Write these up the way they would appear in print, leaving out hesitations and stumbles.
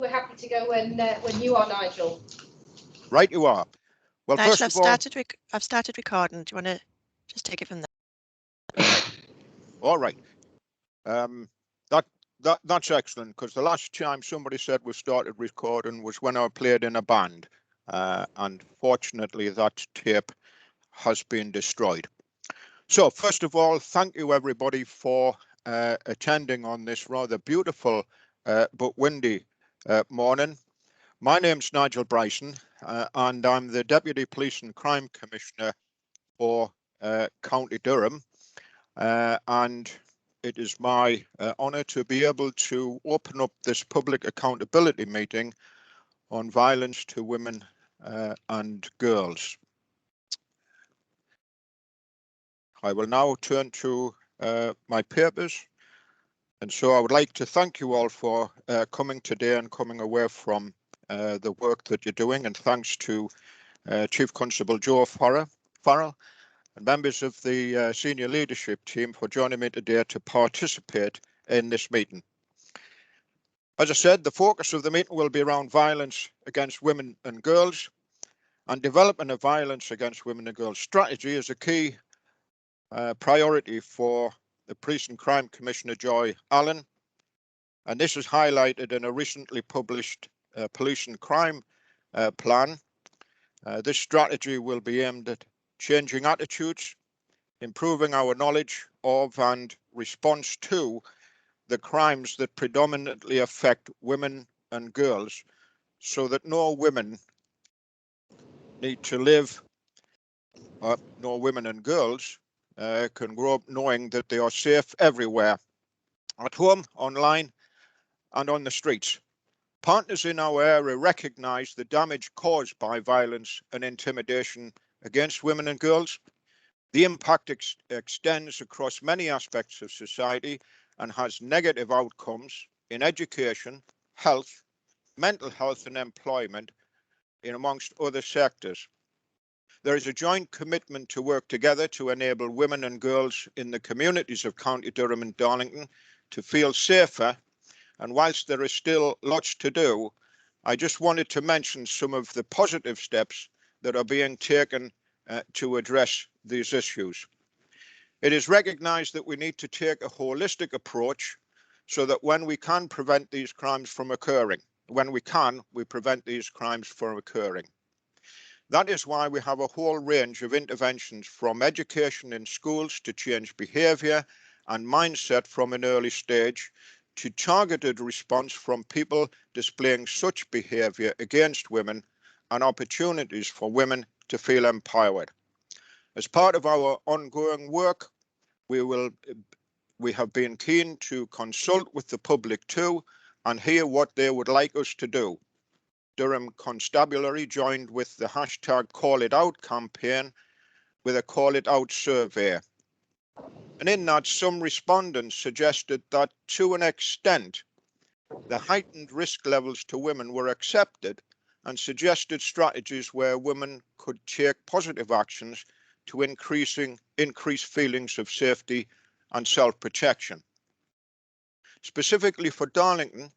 We're happy to go when you are, Nigel. Right, you are. Well, Nigel, first of all, I've started recording. Do you want to just take it from there? All right. That's excellent, because the last time somebody said we started recording was when I played in a band, and fortunately that tape has been destroyed. So first of all, thank you everybody for attending on this rather beautiful but windy morning. My name's Nigel Bryson, and I'm the Deputy Police and Crime Commissioner for County Durham, and it is my honour to be able to open up this public accountability meeting on violence to women and girls. I will now turn to my papers, and so I would like to thank you all for coming today and coming away from the work that you're doing, and thanks to Chief Constable Joe Farrell and members of the senior leadership team for joining me today to participate in this meeting. As I said, the focus of the meeting will be around violence against women and girls, and development of violence against women and girls strategy is a key priority for the Police and Crime Commissioner Joy Allen, and this is highlighted in a recently published police and crime plan. This strategy will be aimed at changing attitudes, improving our knowledge of and response to the crimes that predominantly affect women and girls, so that no women need to live, no women and girls can grow up knowing that they are safe everywhere, at home, online, and on the streets. Partners in our area recognise the damage caused by violence and intimidation against women and girls. The impact extends across many aspects of society and has negative outcomes in education, health, mental health and employment, in amongst other sectors. There is a joint commitment to work together to enable women and girls in the communities of County Durham and Darlington to feel safer, and whilst there is still lots to do, I just wanted to mention some of the positive steps that are being taken to address these issues. It is recognised that we need to take a holistic approach so that when we can prevent these crimes from occurring, we prevent these crimes from occurring. That is why we have a whole range of interventions, from education in schools to change behaviour and mindset from an early stage, to targeted response from people displaying such behaviour against women, and opportunities for women to feel empowered. As part of our ongoing work, we have been keen to consult with the public too and hear what they would like us to do. Durham Constabulary joined with the hashtag Call It Out campaign with a Call It Out survey. And in that, some respondents suggested that to an extent, the heightened risk levels to women were accepted, and suggested strategies where women could take positive actions to increase feelings of safety and self-protection. Specifically for Darlington,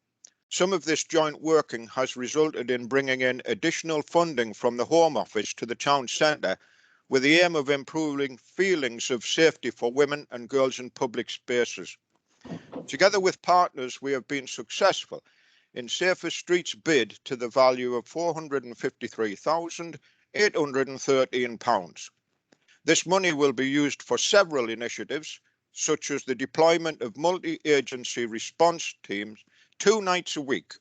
some of this joint working has resulted in bringing in additional funding from the Home Office to the town centre, with the aim of improving feelings of safety for women and girls in public spaces. Together with partners, we have been successful in Safer Streets bid to the value of £453,813. This money will be used for several initiatives, such as the deployment of multi-agency response teams 2 nights a week,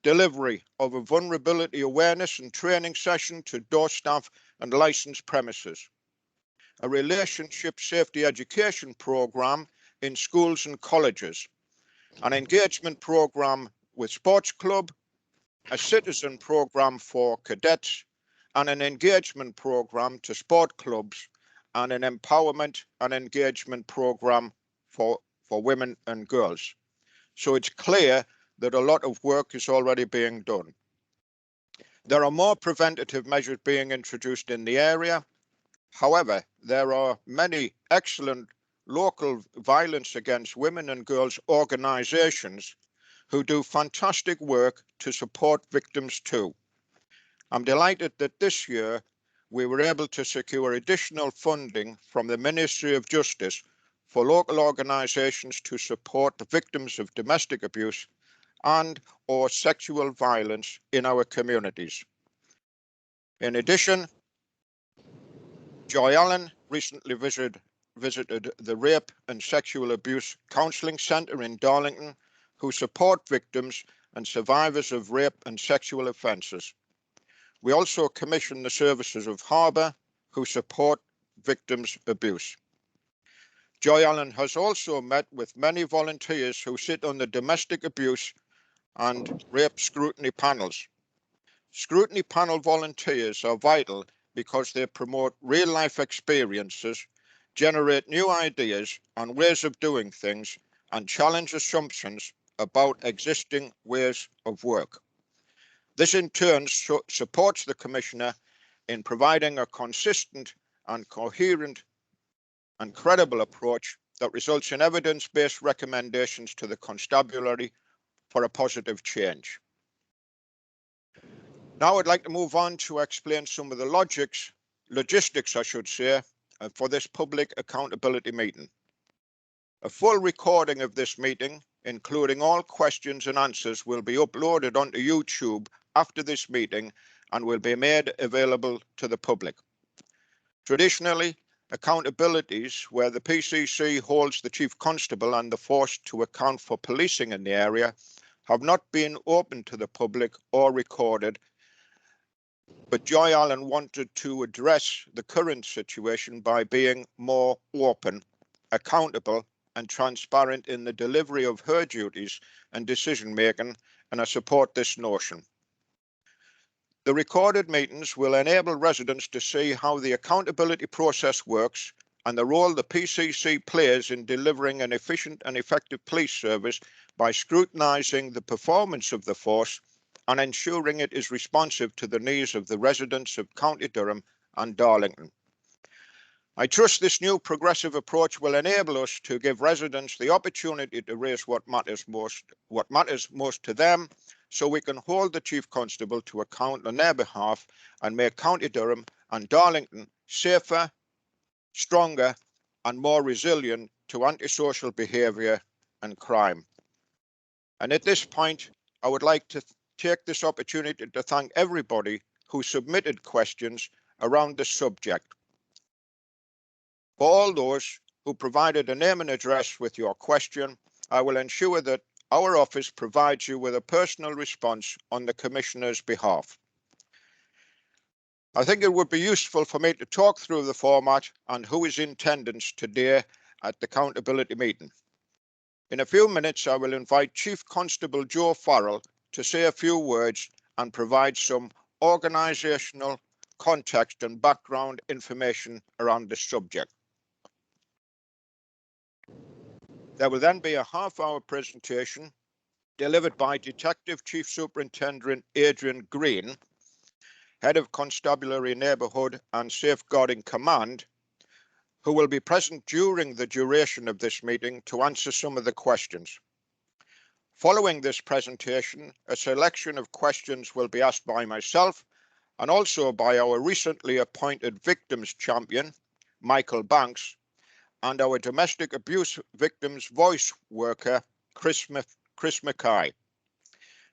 delivery of a vulnerability awareness and training session to door staff and licensed premises, a relationship safety education programme in schools and colleges, an engagement programme with sports club, a citizen programme for cadets, and an engagement programme to sport clubs, and an empowerment and engagement programme for women and girls. So it's clear that a lot of work is already being done. There are more preventative measures being introduced in the area. However, there are many excellent local violence against women and girls organisations who do fantastic work to support victims too. I'm delighted that this year we were able to secure additional funding from the Ministry of Justice for local organisations to support the victims of domestic abuse and or sexual violence in our communities. In addition, Joy Allen recently visited the Rape and Sexual Abuse Counselling Centre in Darlington, who support victims and survivors of rape and sexual offences. We also commission the services of Harbour, who support victims' abuse. Joy Allen has also met with many volunteers who sit on the domestic abuse and rape scrutiny panels. Scrutiny panel volunteers are vital because they promote real-life experiences, generate new ideas and ways of doing things, and challenge assumptions about existing ways of work. This in turn supports the Commissioner in providing a consistent and coherent and credible approach that results in evidence-based recommendations to the Constabulary for a positive change. Now I'd like to move on to explain some of the logistics, I should say, for this public accountability meeting. A full recording of this meeting, including all questions and answers, will be uploaded onto YouTube after this meeting and will be made available to the public. Traditionally, accountabilities where the PCC holds the Chief Constable and the force to account for policing in the area have not been open to the public or recorded, but Joy Allen wanted to address the current situation by being more open, accountable and transparent in the delivery of her duties and decision making, and I support this notion. The recorded meetings will enable residents to see how the accountability process works and the role the PCC plays in delivering an efficient and effective police service by scrutinising the performance of the force and ensuring it is responsive to the needs of the residents of County Durham and Darlington. I trust this new progressive approach will enable us to give residents the opportunity to raise what matters most to them, so we can hold the Chief Constable to account on their behalf and make County Durham and Darlington safer, stronger and more resilient to antisocial behaviour and crime. And at this point, I would like to take this opportunity to thank everybody who submitted questions around this subject. For all those who provided a name and address with your question, I will ensure that our office provides you with a personal response on the Commissioner's behalf. I think it would be useful for me to talk through the format and who is in attendance today at the accountability meeting. In a few minutes, I will invite Chief Constable Joe Farrell to say a few words and provide some organisational context and background information around the subject. There will then be a half-hour presentation delivered by Detective Chief Superintendent Adrian Green, Head of Constabulary Neighbourhood and Safeguarding Command, who will be present during the duration of this meeting to answer some of the questions. Following this presentation, a selection of questions will be asked by myself and also by our recently appointed Victims Champion, Michael Banks, and our Domestic Abuse Victims Voice Worker, Chris Mackay.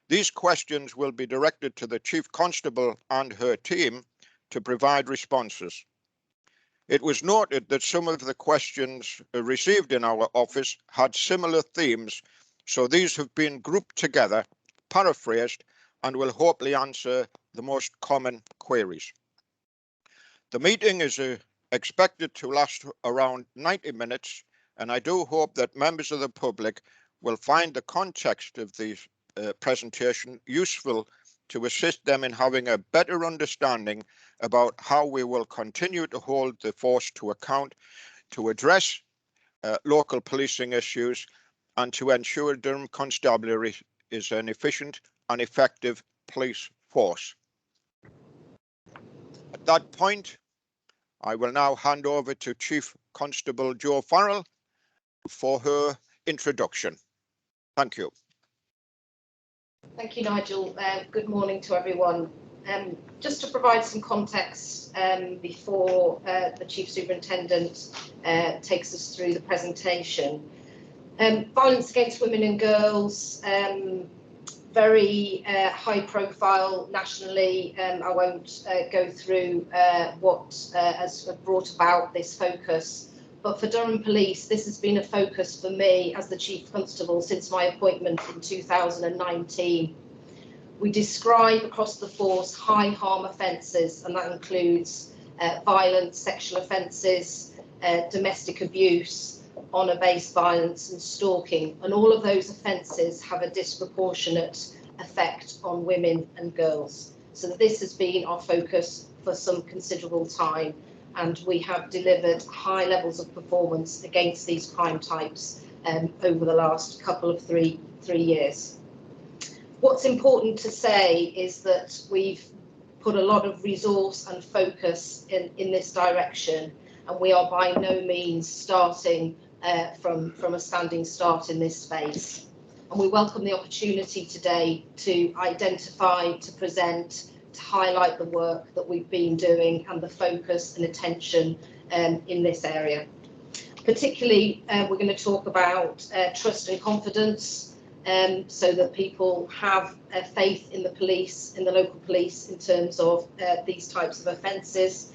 These questions will be directed to the Chief Constable and her team to provide responses. It was noted that some of the questions received in our office had similar themes, so these have been grouped together, paraphrased, and will hopefully answer the most common queries. The meeting is expected to last around 90 minutes, and I do hope that members of the public will find the context of the presentation useful to assist them in having a better understanding about how we will continue to hold the force to account, to address local policing issues, and to ensure Durham Constabulary is an efficient and effective police force. At that point, I will now hand over to Chief Constable Joe Farrell for her introduction. Thank you. Thank you, Nigel. Good morning to everyone. Just to provide some context before the Chief Superintendent takes us through the presentation. Violence against women and girls, very high profile nationally. I won't go through what has brought about this focus, but for Durham Police, this has been a focus for me as the Chief Constable since my appointment in 2019. We describe across the force high harm offences, and that includes violence, sexual offences, domestic abuse, honour-based violence and stalking, and all of those offences have a disproportionate effect on women and girls. So this has been our focus for some considerable time, and we have delivered high levels of performance against these crime types over the last couple of three years. What's important to say is that we've put a lot of resource and focus in this direction, and we are by no means starting from a standing start in this space. And we welcome the opportunity today to identify, to present, to highlight the work that we've been doing and the focus and attention in this area. Particularly, we're going to talk about trust and confidence, so that people have faith in the police, in the local police, in terms of these types of offences,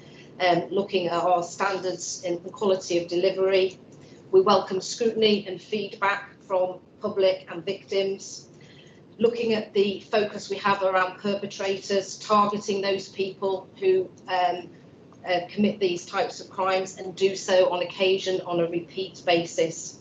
looking at our standards in quality of delivery. We welcome scrutiny and feedback from public and victims, looking at the focus we have around perpetrators, targeting those people who commit these types of crimes and do so on occasion on a repeat basis.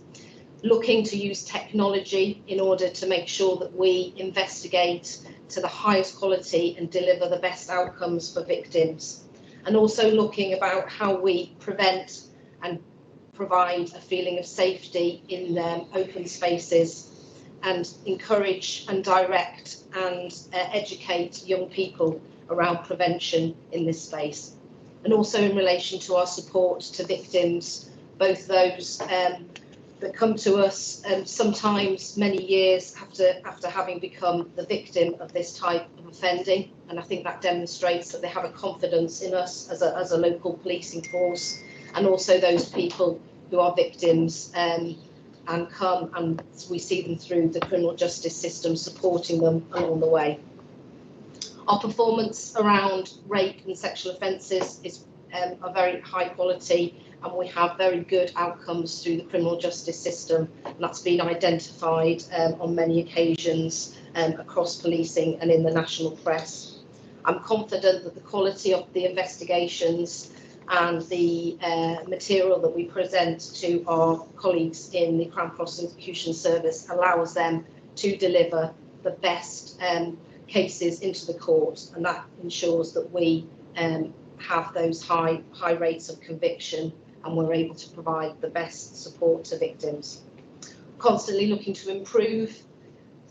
Looking to use technology in order to make sure that we investigate to the highest quality and deliver the best outcomes for victims. And also looking about how we prevent and provide a feeling of safety in open spaces, and encourage and direct and educate young people around prevention in this space. And also in relation to our support to victims, both those that come to us sometimes many years after having become the victim of this type of offending, and I think that demonstrates that they have a confidence in us as a local policing force, and also those people who are victims and come and we see them through the criminal justice system, supporting them along the way. Our performance around rape and sexual offences is a very high quality, and we have very good outcomes through the criminal justice system, and that's been identified on many occasions across policing and in the national press. I'm confident that the quality of the investigations and the material that we present to our colleagues in the Crown Prosecution Service allows them to deliver the best cases into the court, and that ensures that we have those high rates of conviction, and we're able to provide the best support to victims. Constantly looking to improve,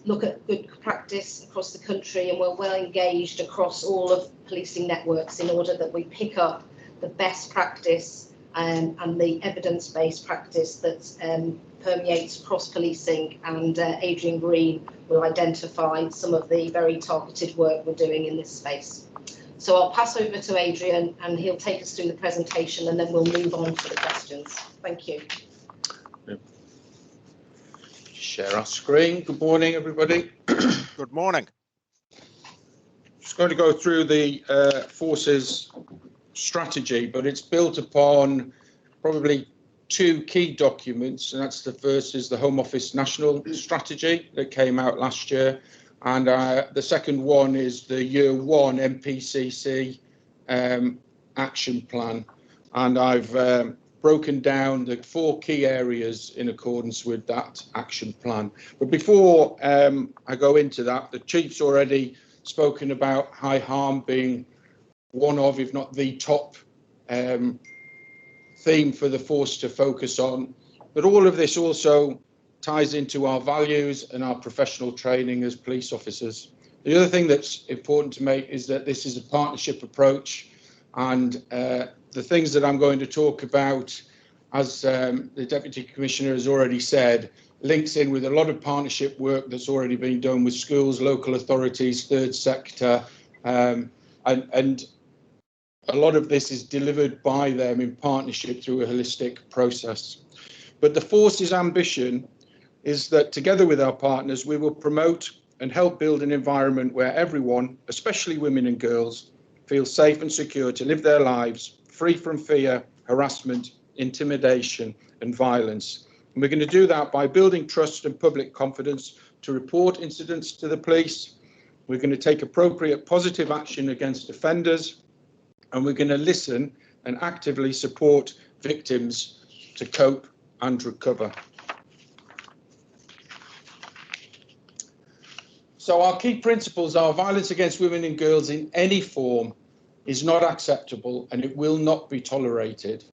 look at good practice across the country, and we're well engaged across all of policing networks in order that we pick up the best practice and the evidence-based practice that permeates across policing, and Adrian Green will identify some of the very targeted work we're doing in this space. So I'll pass over to Adrian and he'll take us through the presentation, and then we'll move on to the questions. Thank you. Share our screen. Good morning, everybody. Good morning. Just going to go through the forces strategy, but it's built upon probably two key documents, and that's the first is the Home Office National Strategy that came out last year, and the second one is the Year 1 MPCC Action Plan, and I've broken down the 4 key areas in accordance with that action plan. But before I go into that, the Chief's already spoken about high harm being one of, if not the top theme for the force to focus on. But all of this also ties into our values and our professional training as police officers. The other thing that's important to make is that this is a partnership approach, and the things that I'm going to talk about, as the Deputy Commissioner has already said, links in with a lot of partnership work that's already been done with schools, local authorities, third sector, and a lot of this is delivered by them in partnership through a holistic process. But the force's ambition is that together with our partners, we will promote and help build an environment where everyone, especially women and girls, feel safe and secure to live their lives free from fear, harassment, intimidation and violence. And we're going to do that by building trust and public confidence to report incidents to the police. We're going to take appropriate positive action against offenders, and we're going to listen and actively support victims to cope and recover. So our key principles are violence against women and girls in any form is not acceptable and it will not be tolerated.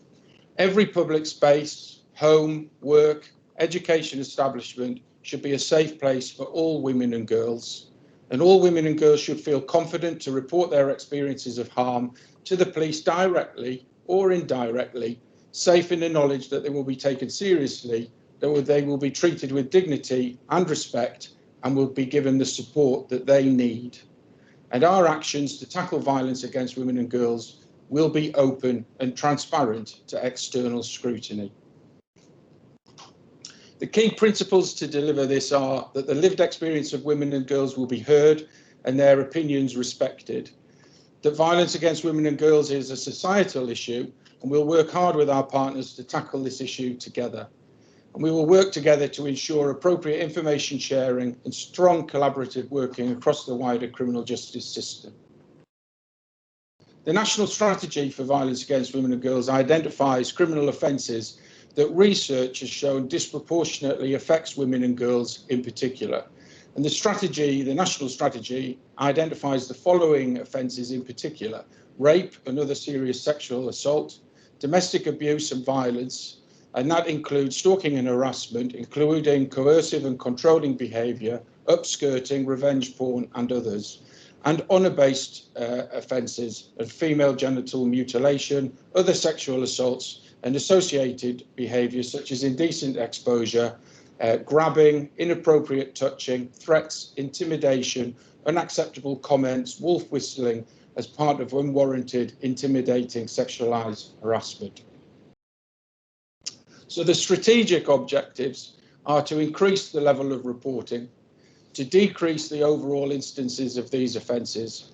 Every public space, home, work, education establishment should be a safe place for all women and girls. And all women and girls should feel confident to report their experiences of harm to the police directly or indirectly, safe in the knowledge that they will be taken seriously, that they will be treated with dignity and respect, and will be given the support that they need. And our actions to tackle violence against women and girls will be open and transparent to external scrutiny. The key principles to deliver this are that the lived experience of women and girls will be heard and their opinions respected, that violence against women and girls is a societal issue, and we'll work hard with our partners to tackle this issue together. And we will work together to ensure appropriate information sharing and strong collaborative working across the wider criminal justice system. The National Strategy for Violence Against Women and Girls identifies criminal offences that research has shown disproportionately affects women and girls in particular. And the National Strategy identifies the following offences in particular: rape and other serious sexual assault, domestic abuse and violence, and that includes stalking and harassment, including coercive and controlling behaviour, upskirting, revenge porn and others, and honour-based offences of female genital mutilation, other sexual assaults and associated behaviours such as indecent exposure, grabbing, inappropriate touching, threats, intimidation, unacceptable comments, wolf whistling as part of unwarranted, intimidating, sexualised harassment. So the strategic objectives are to increase the level of reporting, to decrease the overall instances of these offences,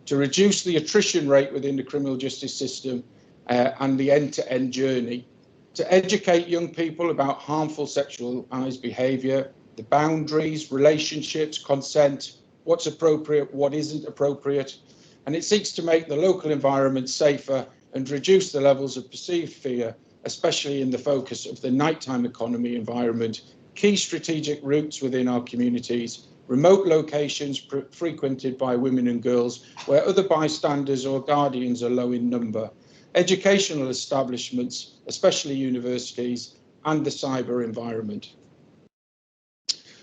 to reduce the attrition rate within the criminal justice system and the end-to-end journey, to educate young people about harmful sexualised behaviour, the boundaries, relationships, consent, what's appropriate, what isn't appropriate, and it seeks to make the local environment safer and reduce the levels of perceived fear, especially in the focus of the nighttime economy environment, key strategic routes within our communities, remote locations frequented by women and girls where other bystanders or guardians are low in number, educational establishments, especially universities, and the cyber environment.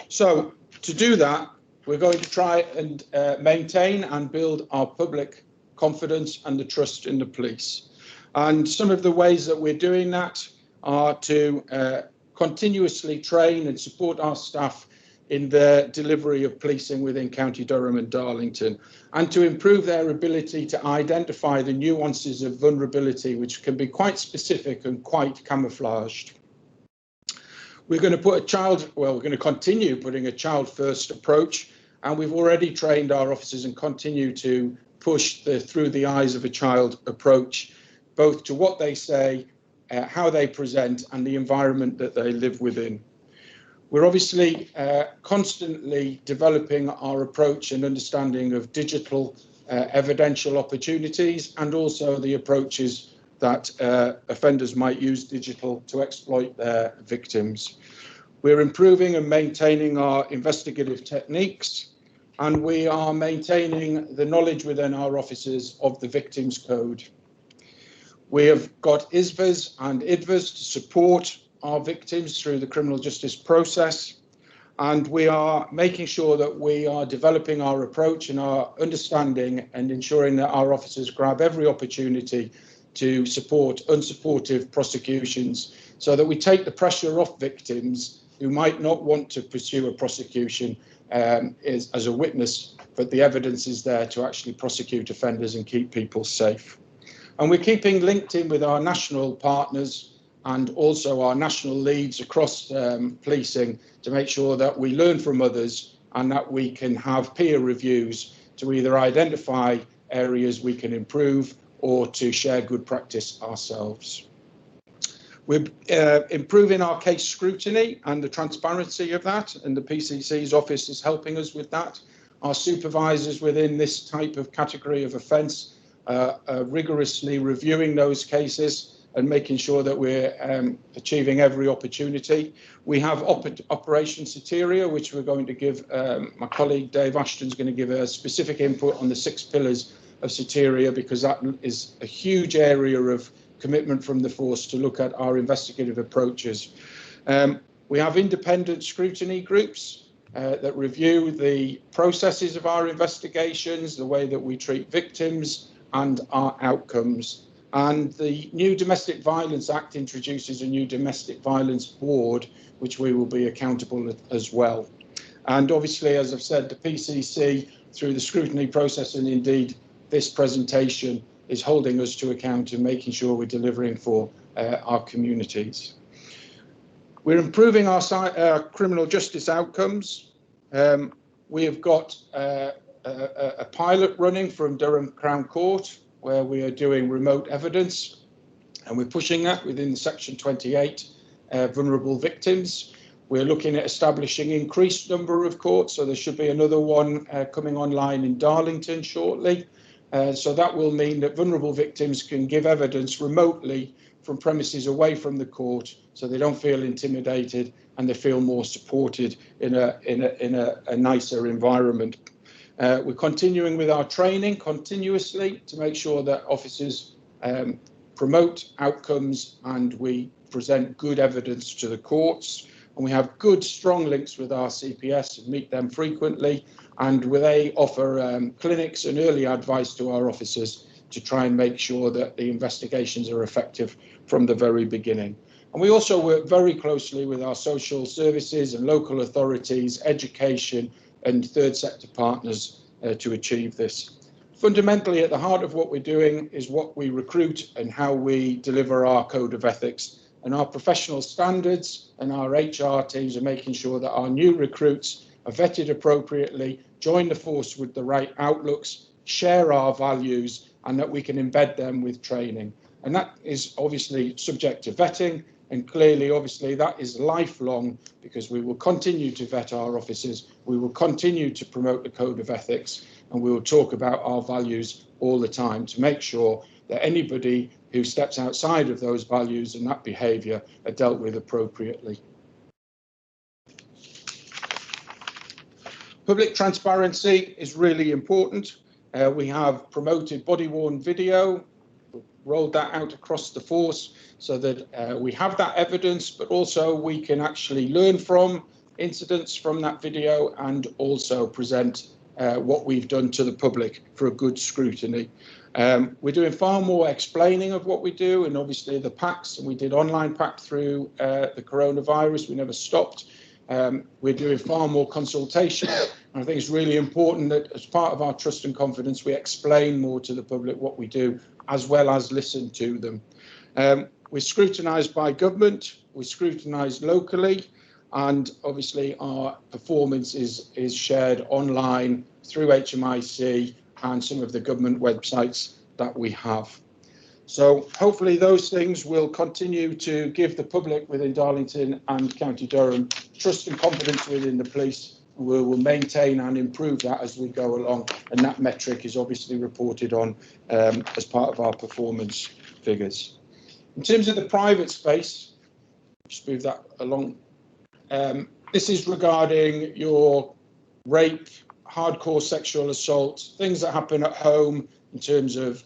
So to do that, we're going to try and maintain and build our public confidence and the trust in the police. And some of the ways that we're doing that are to continuously train and support our staff in the delivery of policing within County Durham and Darlington, and to improve their ability to identify the nuances of vulnerability, which can be quite specific and quite camouflaged. We're going to continue putting a child-first approach, and we've already trained our officers and continue to push the through the eyes of a child approach, both to what they say, how they present, and the environment that they live within. We're obviously constantly developing our approach and understanding of digital evidential opportunities, and also the approaches that offenders might use digital to exploit their victims. We're improving and maintaining our investigative techniques, and we are maintaining the knowledge within our officers of the Victims Code. We have got ISVAs and IDVAs to support our victims through the criminal justice process, and we are making sure that we are developing our approach and our understanding and ensuring that our officers grab every opportunity to support unsupportive prosecutions so that we take the pressure off victims who might not want to pursue a prosecution as a witness, but the evidence is there to actually prosecute offenders and keep people safe. And we're keeping linked in with our national partners and also our national leads across policing to make sure that we learn from others and that we can have peer reviews to either identify areas we can improve or to share good practice ourselves. We're improving our case scrutiny and the transparency of that, and the PCC's office is helping us with that. Our supervisors within this type of category of offence are rigorously reviewing those cases and making sure that we're achieving every opportunity. We have Operation Satiria, which we're going to give, my colleague Dave Ashton's going to give a specific input on the 6 pillars of Satiria, because that is a huge area of commitment from the force to look at our investigative approaches. We have independent scrutiny groups that review the processes of our investigations, the way that we treat victims and our outcomes. And the new Domestic Violence Act introduces a new Domestic Violence Board, which we will be accountable as well. And obviously, as I've said, the PCC, through the scrutiny process and indeed this presentation, is holding us to account and making sure we're delivering for our communities. We're improving our criminal justice outcomes. We have got a pilot running from Durham Crown Court, where we are doing remote evidence, and we're pushing that within the Section 28 vulnerable victims. We're looking at establishing increased number of courts, so there should be another one coming online in Darlington shortly. So that will mean that vulnerable victims can give evidence remotely from premises away from the court, so they don't feel intimidated and they feel more supported in a nicer environment. We're continuing with our training continuously to make sure that officers promote outcomes and we present good evidence to the courts. And we have good, strong links with our CPS and meet them frequently. And they offer clinics and early advice to our officers to try and make sure that the investigations are effective from the very beginning. And we also work very closely with our social services and local authorities, education and third sector partners to achieve this. Fundamentally, at the heart of what we're doing is what we recruit and how we deliver our code of ethics. And our professional standards and our HR teams are making sure that our new recruits are vetted appropriately, join the force with the right outlooks, share our values, and that we can embed them with training. And that is obviously subject to vetting. And clearly, obviously, that is lifelong, because we will continue to vet our officers, we will continue to promote the code of ethics, and we will talk about our values all the time to make sure that anybody who steps outside of those values and that behaviour are dealt with appropriately. Public transparency is really important. We have promoted body-worn video, rolled that out across the force so that we have that evidence, but also we can actually learn from incidents from that video and also present what we've done to the public for a good scrutiny. We're doing far more explaining of what we do, and obviously the packs, and we did online pack through the coronavirus, we never stopped. We're doing far more consultation, and I think it's really important that as part of our trust and confidence, we explain more to the public what we do, as well as listen to them. We're scrutinised by government, we're scrutinised locally, and obviously our performance is shared online through HMIC and some of the government websites that we have. So hopefully those things will continue to give the public within Darlington and County Durham trust and confidence within the police, and we will maintain and improve that as we go along, and that metric is obviously reported on as part of our performance figures. In terms of the private space, just move that along. This is regarding your rape, hardcore sexual assault, things that happen at home in terms of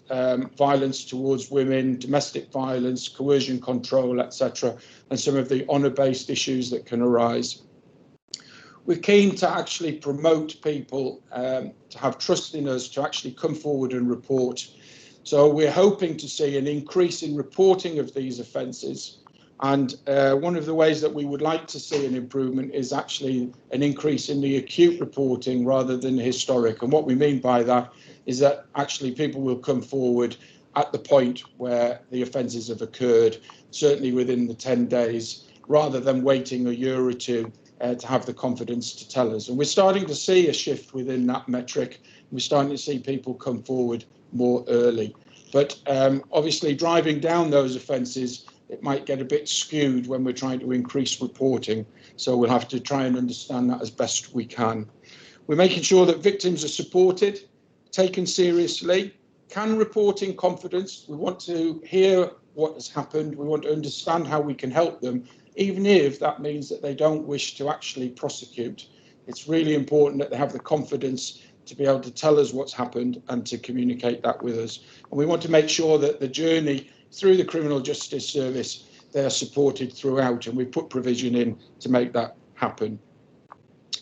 violence towards women, domestic violence, coercion control, etc., and some of the honour-based issues that can arise. We're keen to actually promote people to have trust in us to actually come forward and report. So we're hoping to see an increase in reporting of these offences, And one of the ways that we would like to see an improvement is actually an increase in the acute reporting rather than the historic. And what we mean by that is that actually people will come forward at the point where the offences have occurred, certainly within the 10 days, rather than waiting a year or two to have the confidence to tell us. And we're starting to see a shift within that metric. We're starting to see people come forward more early. But obviously driving down those offences, it might get a bit skewed when we're trying to increase reporting. So we'll have to try and understand that as best we can. We're making sure that victims are supported, taken seriously, can report in confidence. We want to hear what has happened. We want to understand how we can help them, even if that means that they don't wish to actually prosecute. It's really important that they have the confidence to be able to tell us what's happened and to communicate that with us. And we want to make sure that the journey through the criminal justice service, they are supported throughout, and we put provision in to make that happen.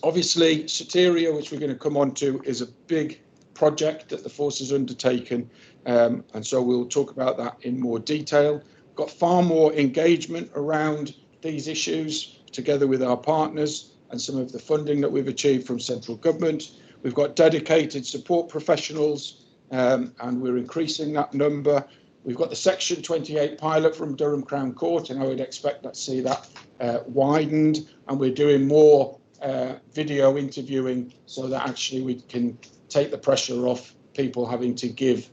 Obviously, Satiria, which we're going to come on to, is a big project that the force has undertaken, and so we'll talk about that in more detail. Got far more engagement around these issues together with our partners and some of the funding that we've achieved from central government. We've got dedicated support professionals, and we're increasing that number. We've got the Section 28 pilot from Durham Crown Court, and I would expect to see that widened, and we're doing more video interviewing so that actually we can take the pressure off people having to give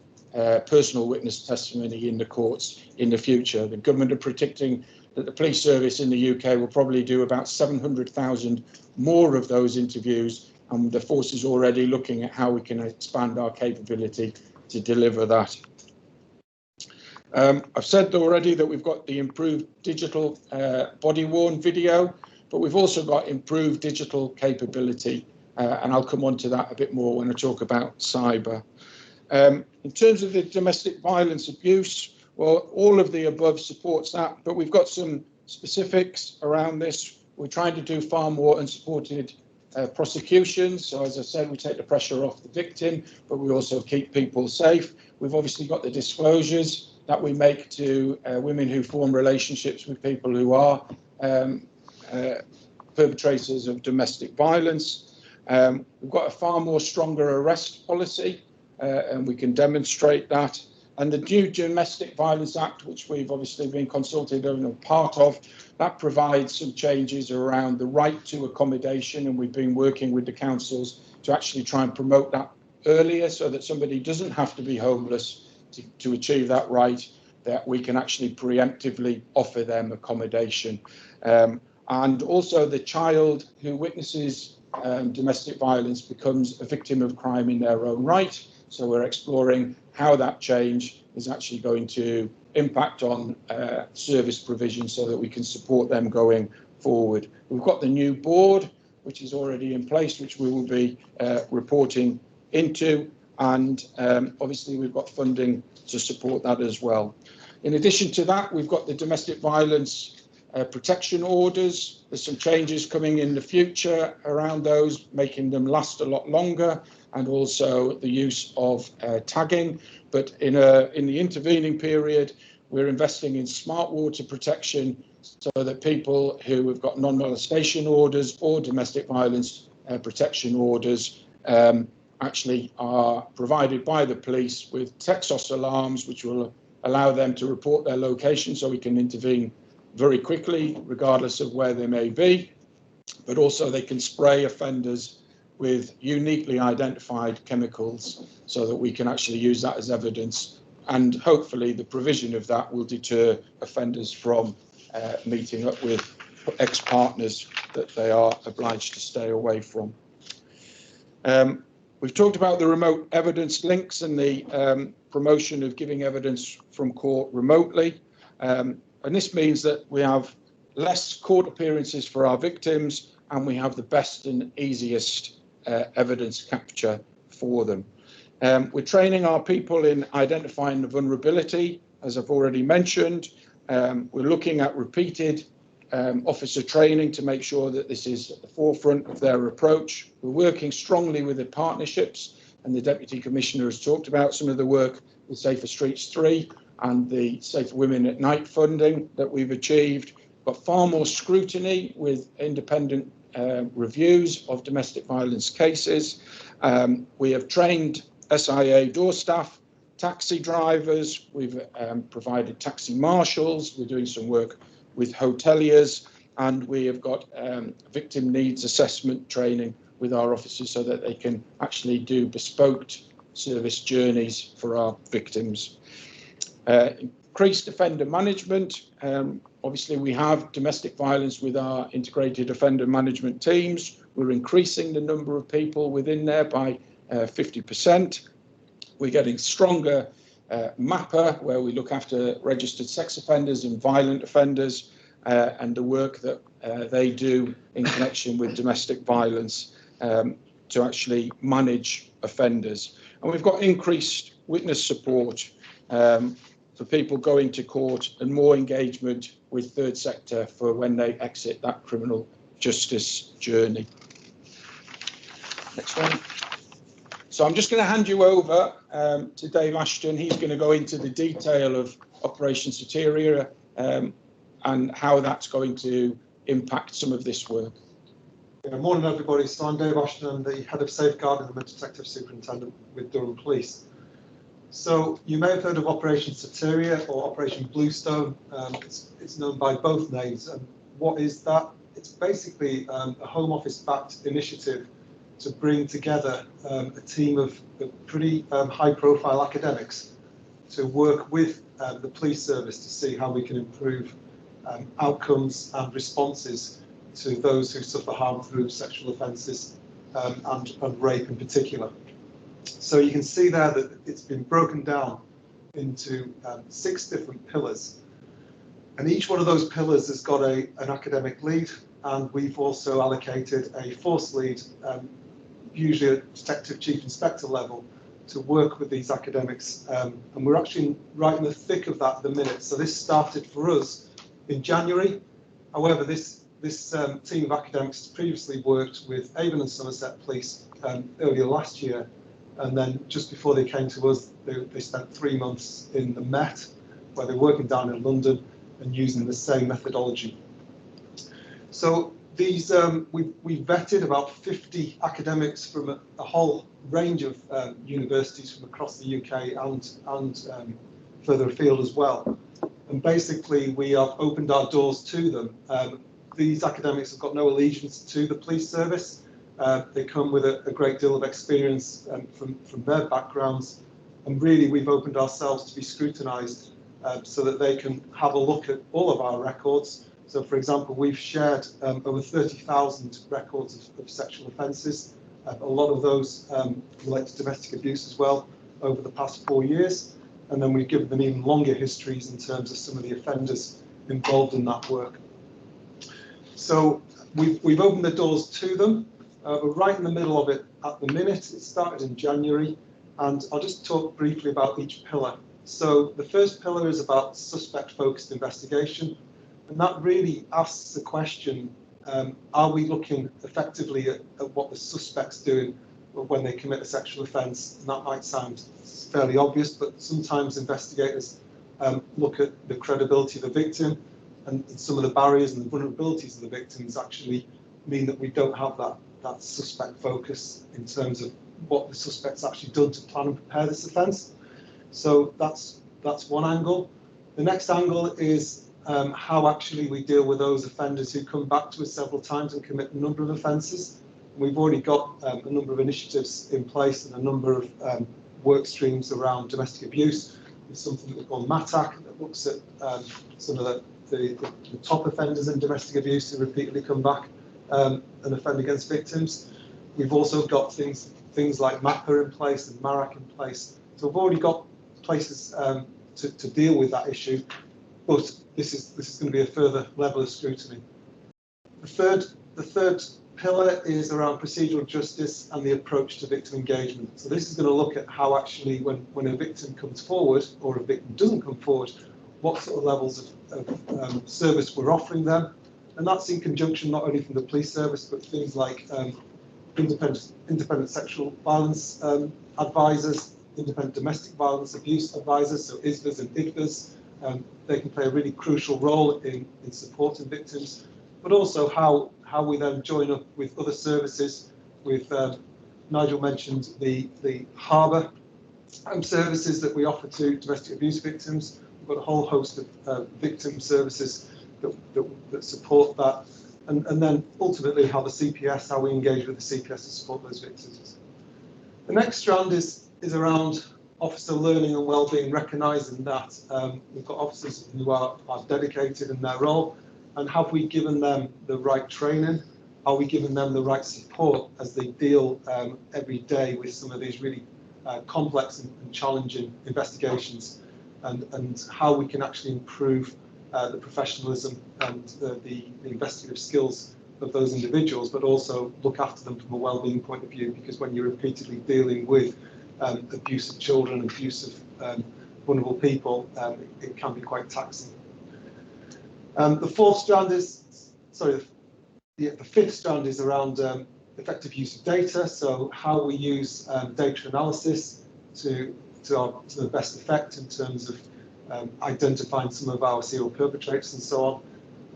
personal witness testimony in the courts in the future. The government are predicting that the police service in the UK will probably do about 700,000 more of those interviews, and the force is already looking at how we can expand our capability to deliver that. I've said already that we've got the improved digital body-worn video, but we've also got improved digital capability, and I'll come on to that a bit more when I talk about cyber. In terms of the domestic violence abuse, well, all of the above supports that, but we've got some specifics around this. We're trying to do far more unsupported prosecutions. So as I said, we take the pressure off the victim, but we also keep people safe. We've obviously got the disclosures that we make to women who form relationships with people who are perpetrators of domestic violence. We've got a far more stronger arrest policy, and we can demonstrate that. And the new Domestic Violence Act, which we've obviously been consulted on and part of, that provides some changes around the right to accommodation, and we've been working with the councils to actually try and promote that earlier so that somebody doesn't have to be homeless to achieve that right, that we can actually preemptively offer them accommodation. And also the child who witnesses domestic violence becomes a victim of crime in their own right. So we're exploring how that change is actually going to impact on service provision so that we can support them going forward. We've got the new board, which is already in place, which we will be reporting into. And obviously we've got funding to support that as well. In addition to that, we've got the domestic violence protection orders. There's some changes coming in the future around those, making them last a lot longer, and also the use of tagging. But in the intervening period, we're investing in smart water protection so that people who have got non-molestation orders or domestic violence protection orders actually are provided by the police with Texas alarms, which will allow them to report their location so we can intervene very quickly, regardless of where they may be. But also they can spray offenders with uniquely identified chemicals so that we can actually use that as evidence. And hopefully the provision of that will deter offenders from meeting up with ex-partners that they are obliged to stay away from. We've talked about the remote evidence links and the promotion of giving evidence from court remotely. And this means that we have less court appearances for our victims, and we have the best and easiest evidence capture for them. We're training our people in identifying the vulnerability, as I've already mentioned. We're looking at repeated officer training to make sure that this is at the forefront of their approach. We're working strongly with the partnerships, and the Deputy Commissioner has talked about some of the work with Safer Streets 3, and the Safer Women at Night funding that we've achieved. But far more scrutiny with independent reviews of domestic violence cases. We have trained SIA door staff, taxi drivers, we've provided taxi marshals, we're doing some work with hoteliers, and we have got victim needs assessment training with our officers so that they can actually do bespoke service journeys for our victims. Increased offender management. Obviously, we have domestic violence with our integrated offender management teams. We're increasing the number of people within there by 50%. We're getting stronger MAPA, where we look after registered sex offenders and violent offenders, and the work that they do in connection with domestic violence to actually manage offenders. And we've got increased witness support for people going to court and more engagement with third sector for when they exit that criminal justice journey. Next one. So I'm just going to hand you over to Dave Ashton. He's going to go into the detail of Operation Satiria and how that's going to impact some of this work. Yeah, morning everybody. So I'm Dave Ashton. I'm the Head of Safeguarding and the Detective Superintendent with Durham Police. So you may have heard of Operation Satiria or Operation Bluestone. It's known by both names. And what is that? It's basically a Home Office-backed initiative to bring together a team of pretty high-profile academics to work with the police service to see how we can improve outcomes and responses to those who suffer harm through sexual offences and rape in particular. So you can see there that it's been broken down into 6 different pillars, and each one of those pillars has got an academic lead, and we've also allocated a force lead, usually at Detective Chief Inspector level, to work with these academics, and we're actually right in the thick of that at the minute. So this started for us in January. However, this team of academics previously worked with Avon and Somerset Police earlier last year, and then just before they came to us, they spent 3 months in the Met, where they're working down in London and using the same methodology. So these we vetted about 50 academics from a whole range of universities from across the UK and further afield as well. And basically, we have opened our doors to them. These academics have got no allegiance to the police service. They come with a great deal of experience from their backgrounds, and really we've opened ourselves to be scrutinised so that they can have a look at all of our records. So, for example, we've shared over 30,000 records of sexual offences. A lot of those relate to domestic abuse as well over the past 4 years, and then we've given them even longer histories in terms of some of the offenders involved in that work. So we've opened the doors to them. We're right in the middle of it at the minute. It started in January, and I'll just talk briefly about each pillar. So the first pillar is about suspect-focused investigation, and that really asks the question, are we looking effectively at what the suspect's doing when they commit a sexual offence? And that might sound fairly obvious, but sometimes investigators look at the credibility of the victim, and some of the barriers and the vulnerabilities of the victims actually mean that we don't have that suspect focus in terms of what the suspect's actually done to plan and prepare this offence. So that's one angle. The next angle is how actually we deal with those offenders who come back to us several times and commit a number of offences. We've already got a number of initiatives in place and a number of work streams around domestic abuse. There's something that we call MATAC that looks at some of the top offenders in domestic abuse who repeatedly come back and offend against victims. We've also got things like MAPA in place and MARAC in place. So we've already got places to deal with that issue, but this is going to be a further level of scrutiny. The third pillar is around procedural justice and the approach to victim engagement. So this is going to look at how actually when a victim comes forward or a victim doesn't come forward, what sort of levels of service we're offering them. And that's in conjunction not only from the police service, but things like independent sexual violence advisors, independent domestic violence abuse advisors, so ISVAs and IDVAs. They can play a really crucial role in supporting victims, but also how we then join up with other services. With Nigel mentioned the harbour services that we offer to domestic abuse victims. We've got a whole host of victim services that support that, and then ultimately how we engage with the CPS to support those victims. The next strand is around officer learning and wellbeing, recognising that we've got officers who are dedicated in their role, and have we given them the right training? Are we giving them the right support as they deal every day with some of these really complex and challenging investigations, and how we can actually improve the professionalism and the investigative skills of those individuals, but also look after them from a wellbeing point of view, because when you're repeatedly dealing with abuse of children, abuse of vulnerable people, it can be quite taxing. The fifth strand is around effective use of data, so how we use data analysis to the best effect in terms of identifying some of our serial perpetrators and so on.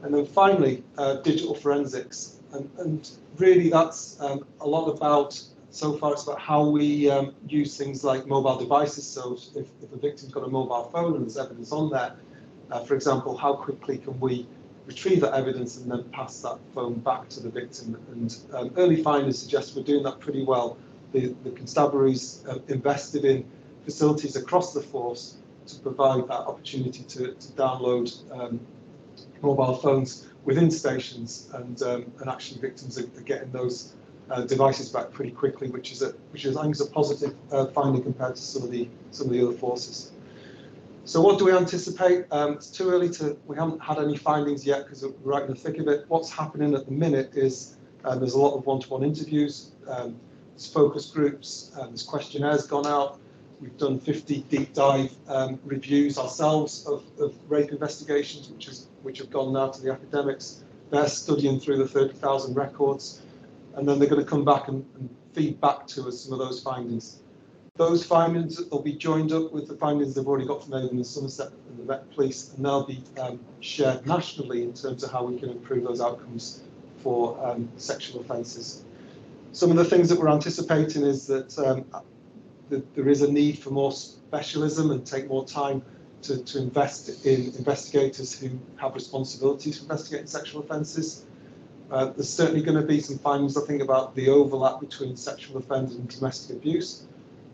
And then finally, digital forensics. And really that's a lot about, so far it's about how we use things like mobile devices. So if a victim's got a mobile phone and there's evidence on there, for example, how quickly can we retrieve that evidence and then pass that phone back to the victim? And early findings suggest we're doing that pretty well. The constabularies invested in facilities across the force to provide that opportunity to download mobile phones within stations, and actually victims are getting those devices back pretty quickly, which is I think is a positive finding compared to some of the other forces. So what do we anticipate? It's too early we haven't had any findings yet because we're right in the thick of it. What's happening at the minute is there's a lot of one-to-one interviews, there's focus groups, there's questionnaires gone out. We've done 50 deep dive reviews ourselves of rape investigations, which have gone now to the academics. They're studying through the 30,000 records, and then they're going to come back and feed back to us some of those findings. Those findings will be joined up with the findings they've already got from Avon and Somerset and the Met Police, and they'll be shared nationally in terms of how we can improve those outcomes for sexual offences. Some of the things that we're anticipating is that there is a need for more specialism and take more time to invest in investigators who have responsibilities for investigating sexual offences. There's certainly going to be some findings, I think, about the overlap between sexual offenders and domestic abuse.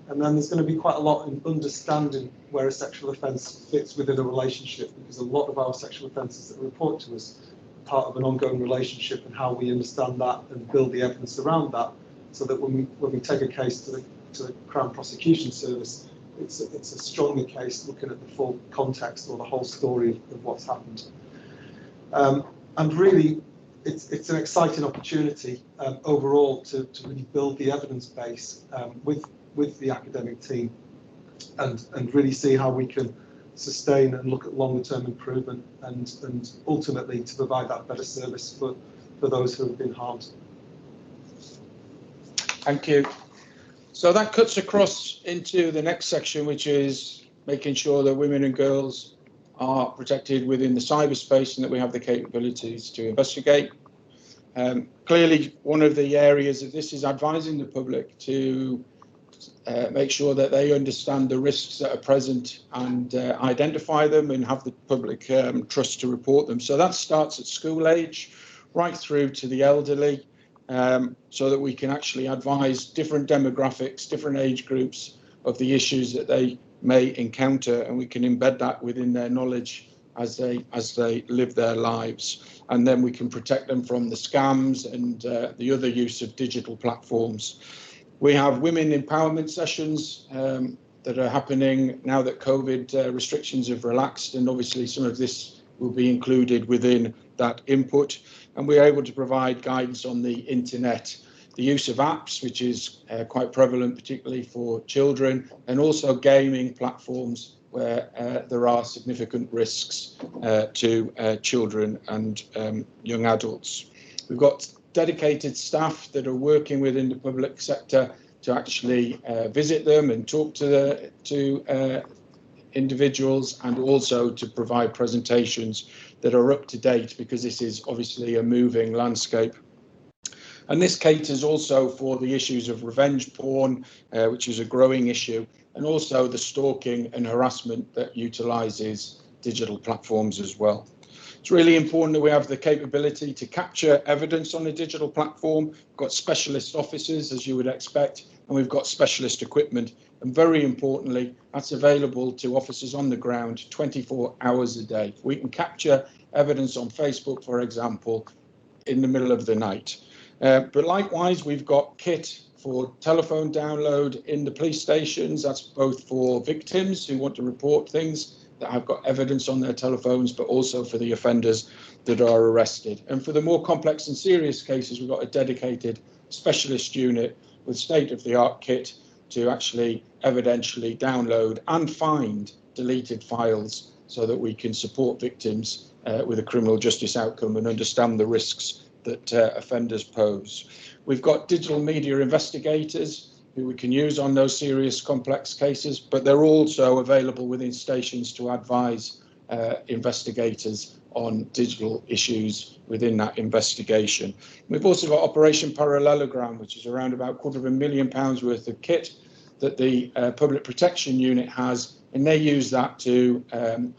And then there's going to be quite a lot in understanding where a sexual offence fits within a relationship, because a lot of our sexual offences that report to us are part of an ongoing relationship, and how we understand that and build the evidence around that, so that when we take a case to the Crown Prosecution Service, it's a stronger case looking at the full context or the whole story of what's happened. And really, it's an exciting opportunity overall to really build the evidence base with the academic team, and really see how we can sustain and look at longer term improvement, and ultimately to provide that better service for those who have been harmed. Thank you. So that cuts across into the next section, which is making sure that women and girls are protected within the cyberspace and that we have the capabilities to investigate. Clearly, one of the areas of this is advising the public to make sure that they understand the risks that are present and identify them, and have the public trust to report them. So that starts at school age right through to the elderly, so that we can actually advise different demographics, different age groups of the issues that they may encounter, and we can embed that within their knowledge as they live their lives. And then we can protect them from the scams and the other use of digital platforms. We have women empowerment sessions that are happening now that COVID restrictions have relaxed, and obviously some of this will be included within that input. And we're able to provide guidance on the internet, the use of apps, which is quite prevalent, particularly for children, and also gaming platforms where there are significant risks to children and young adults. We've got dedicated staff that are working within the public sector to actually visit them and talk to individuals, and also to provide presentations that are up to date, because this is obviously a moving landscape. And this caters also for the issues of revenge porn, which is a growing issue, and also the stalking and harassment that utilises digital platforms as well. It's really important that we have the capability to capture evidence on a digital platform. We've got specialist officers, as you would expect, and we've got specialist equipment. And very importantly, that's available to officers on the ground 24 hours a day. We can capture evidence on Facebook, for example, in the middle of the night. But likewise, we've got kit for telephone download in the police stations. That's both for victims who want to report things that have got evidence on their telephones, but also for the offenders that are arrested. And for the more complex and serious cases, we've got a dedicated specialist unit with state-of-the-art kit to actually evidentially download and find deleted files so that we can support victims with a criminal justice outcome and understand the risks that offenders pose. We've got digital media investigators who we can use on those serious complex cases, but they're also available within stations to advise investigators on digital issues within that investigation. We've also got Operation Parallelogram, which is around about £250,000 worth of kit that the Public Protection Unit has, and they use that to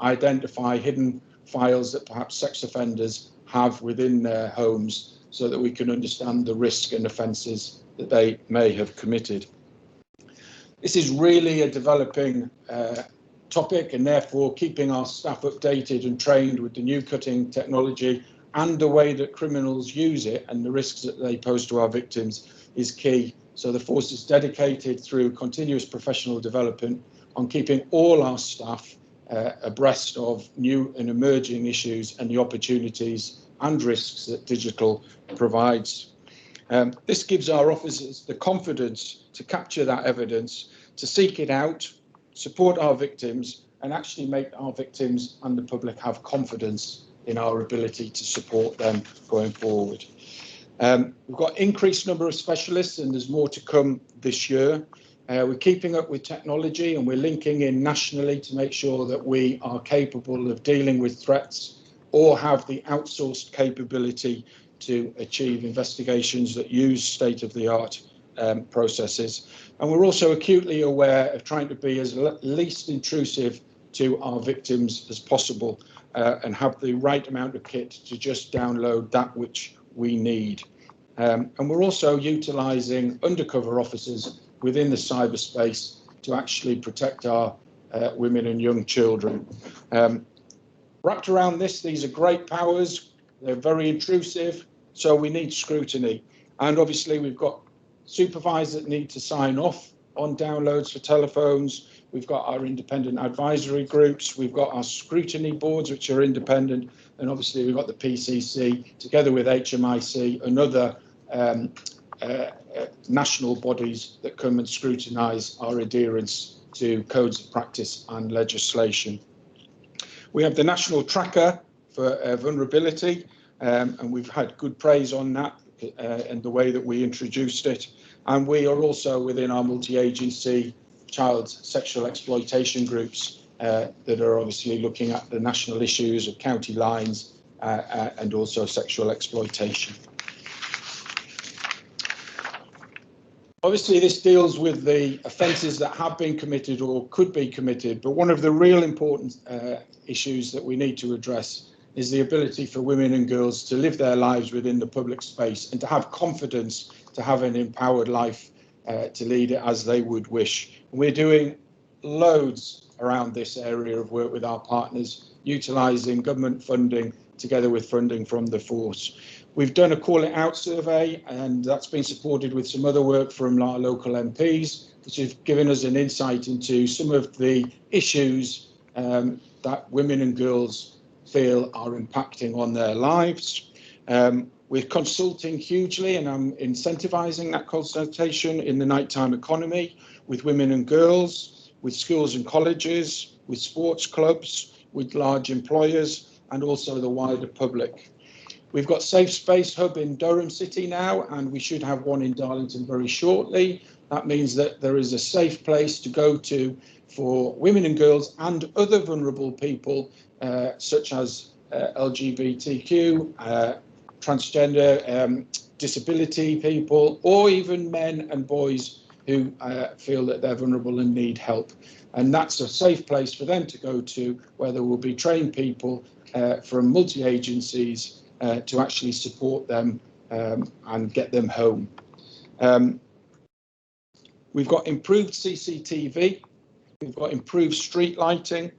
identify hidden files that perhaps sex offenders have within their homes, so that we can understand the risk and offences that they may have committed. This is really a developing topic, and therefore keeping our staff updated and trained with the new cutting technology and the way that criminals use it and the risks that they pose to our victims is key. So the force is dedicated through continuous professional development on keeping all our staff abreast of new and emerging issues and the opportunities and risks that digital provides. This gives our officers the confidence to capture that evidence, to seek it out, support our victims, and actually make our victims and the public have confidence in our ability to support them going forward. We've got increased number of specialists, and there's more to come this year. We're keeping up with technology, and we're linking in nationally to make sure that we are capable of dealing with threats or have the outsourced capability to achieve investigations that use state-of-the-art processes. And we're also acutely aware of trying to be as least intrusive to our victims as possible and have the right amount of kit to just download that which we need. And we're also utilising undercover officers within the cyberspace to actually protect our women and young children. Wrapped around this, these are great powers. They're very intrusive, so we need scrutiny. And obviously, we've got supervisors that need to sign off on downloads for telephones. We've got our independent advisory groups. We've got our scrutiny boards, which are independent. And obviously, we've got the PCC, together with HMIC and other national bodies that come and scrutinise our adherence to codes of practice and legislation. We have the national tracker for vulnerability, and we've had good praise on that and the way that we introduced it. And we are also within our multi-agency child sexual exploitation groups that are obviously looking at the national issues of county lines and also sexual exploitation. Obviously, this deals with the offences that have been committed or could be committed, but one of the real important issues that we need to address is the ability for women and girls to live their lives within the public space and to have confidence to have an empowered life to lead it as they would wish. And we're doing loads around this area of work with our partners, utilising government funding together with funding from the force. We've done a Call It Out survey, and that's been supported with some other work from our local MPs, which has given us an insight into some of the issues that women and girls feel are impacting on their lives. We're consulting hugely, and I'm incentivising that consultation in the nighttime economy with women and girls, with schools and colleges, with sports clubs, with large employers, and also the wider public. We've got Safe Space Hub in Durham City now, and we should have one in Darlington very shortly. That means that there is a safe place to go to for women and girls and other vulnerable people, such as LGBTQ, transgender, disability people, or even men and boys who feel that they're vulnerable and need help. And that's a safe place for them to go to, where there will be trained people from multi-agencies to actually support them and get them home. We've got improved CCTV, we've got improved street lighting,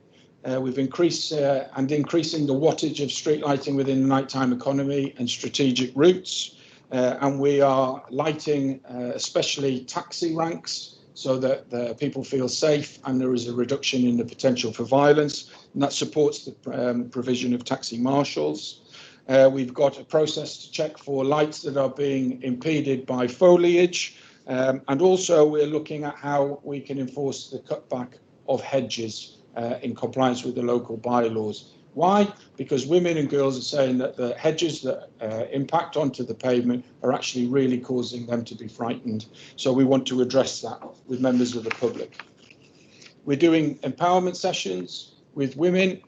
we've increasing the wattage of street lighting within the nighttime economy and strategic routes, and we are lighting especially taxi ranks so that the people feel safe and there is a reduction in the potential for violence, and that supports the provision of taxi marshals. We've got a process to check for lights that are being impeded by foliage, and also we're looking at how we can enforce the cutback of hedges in compliance with the local bylaws. Why? Because women and girls are saying that the hedges that impact onto the pavement are actually really causing them to be frightened. So we want to address that with members of the public. We're doing empowerment sessions with women,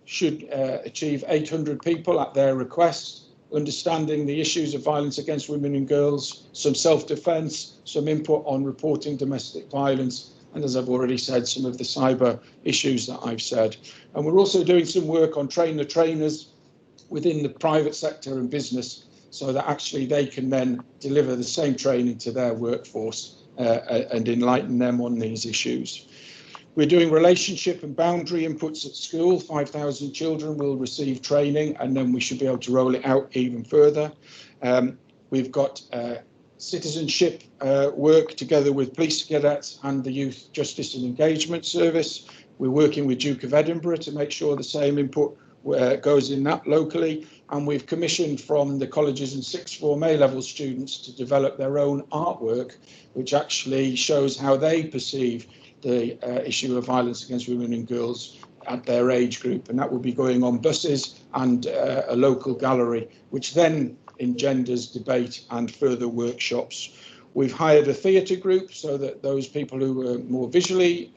should achieve 800 people at their request, understanding the issues of violence against women and girls, some self-defence, some input on reporting domestic violence, and as I've already said, some of the cyber issues that I've said. And we're also doing some work on train the trainers within the private sector and business, so that actually they can then deliver the same training to their workforce and enlighten them on these issues. We're doing relationship and boundary inputs at school. 5,000 children will receive training, and then we should be able to roll it out even further. We've got citizenship work together with police cadets and the Youth Justice and Engagement Service. We're working with Duke of Edinburgh to make sure the same input goes in that locally, and we've commissioned from the colleges and sixth form A-level students to develop their own artwork, which actually shows how they perceive the issue of violence against women and girls at their age group, and that will be going on buses and a local gallery, which then engenders debate and further workshops. We've hired a theatre group so that those people who are more visually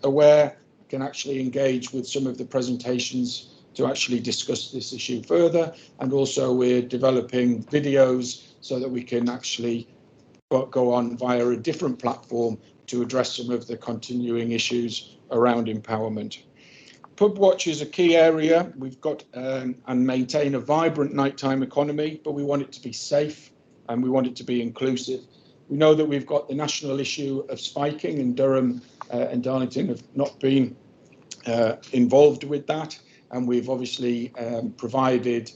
aware can actually engage with some of the presentations to actually discuss this issue further, and also we're developing videos so that we can actually go on via a different platform to address some of the continuing issues around empowerment. Pub watch is a key area. We've got and maintain a vibrant nighttime economy, but we want it to be safe and we want it to be inclusive. We know that we've got the national issue of spiking, and Durham and Darlington have not been involved with that, and we've obviously provided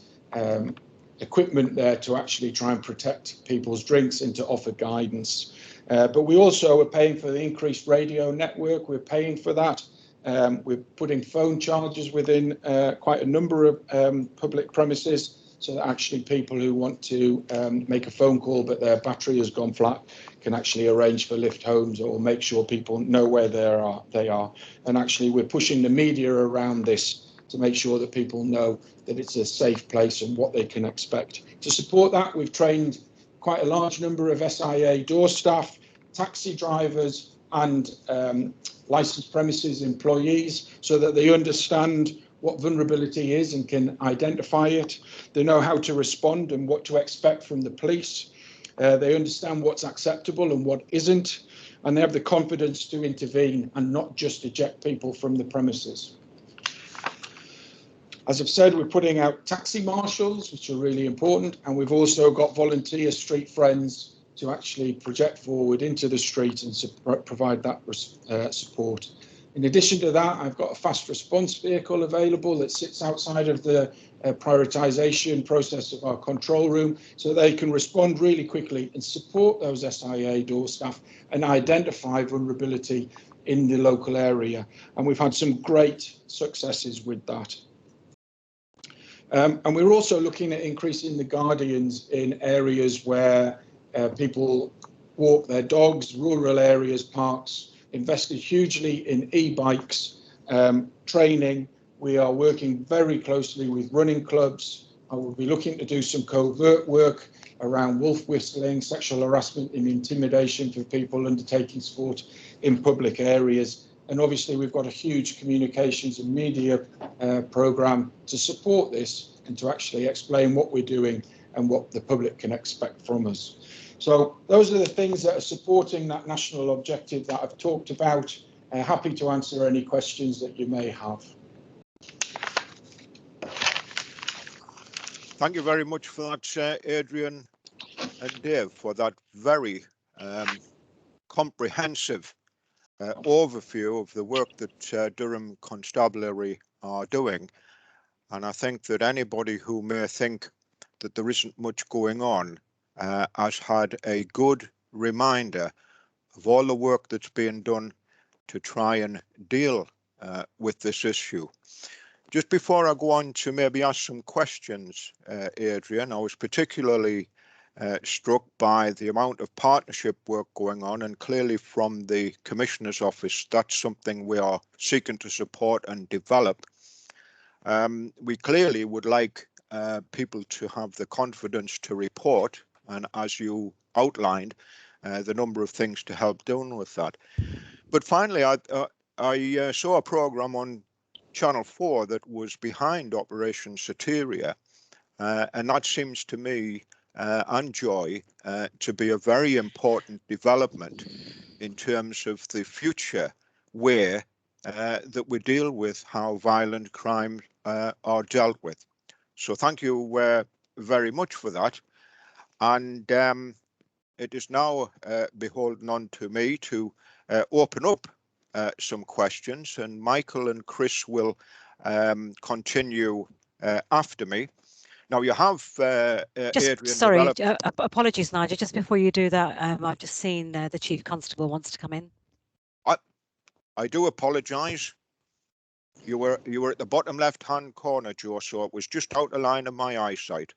equipment there to actually try and protect people's drinks and to offer guidance. But we also are paying for the increased radio network. We're paying for that. We're putting phone chargers within quite a number of public premises, so that actually people who want to make a phone call but their battery has gone flat can actually arrange for lift homes or make sure people know where they are. And actually we're pushing the media around this to make sure that people know that it's a safe place and what they can expect. To support that, we've trained quite a large number of SIA door staff, taxi drivers and licensed premises employees, so that they understand what vulnerability is and can identify it. They know how to respond and what to expect from the police. They understand what's acceptable and what isn't, and they have the confidence to intervene and not just eject people from the premises. As I've said, we're putting out taxi marshals, which are really important, and we've also got volunteer street friends to actually project forward into the street and provide that support. In addition to that, I've got a fast response vehicle available that sits outside of the prioritisation process of our control room, so they can respond really quickly and support those SIA door staff and identify vulnerability in the local area. And we've had some great successes with that. And we're also looking at increasing the guardians in areas where people walk their dogs, rural areas, parks, invested hugely in e-bikes, training. We are working very closely with running clubs. I will be looking to do some covert work around wolf whistling, sexual harassment and intimidation for people undertaking sport in public areas. And obviously we've got a huge communications and media programme to support this and to actually explain what we're doing and what the public can expect from us. So those are the things that are supporting that national objective that I've talked about. Happy to answer any questions that you may have. Thank you very much for that, Adrian and Dave, for that very comprehensive overview of the work that Durham Constabulary are doing. And I think that anybody who may think that there isn't much going on has had a good reminder of all the work that's being done to try and deal with this issue. Just before I go on to maybe ask some questions, Adrian, I was particularly struck by the amount of partnership work going on, and clearly from the Commissioner's Office, that's something we are seeking to support and develop. We clearly would like people to have the confidence to report, and as you outlined, the number of things to help deal with that. But finally, I saw a programme on Channel 4 that was behind Operation Satiria, and that seems to me and Joy to be a very important development in terms of the future way that we deal with how violent crime are dealt with. So thank you very much for that. And it is now beholden on to me to open up some questions, and Michael and Chris will continue after me. Now you have Adrian. Sorry, apologies, Nigel. Just before you do that, I've just seen the Chief Constable wants to come in. I do apologise. You were at the bottom left-hand corner, Joe, so it was just out of line of my eyesight.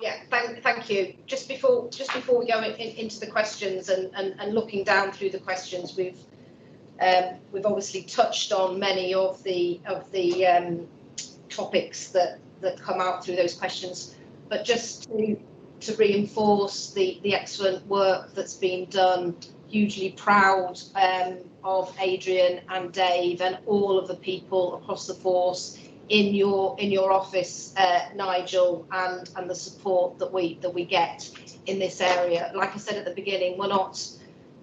Yeah, thank you. Just before we go into the questions and looking down through the questions, we've obviously touched on many of the topics that come out through those questions, but just to reinforce the excellent work that's been done. Hugely proud of Adrian and Dave and all of the people across the force in your office, Nigel, and the support that we get in this area. Like I said at the beginning, we're not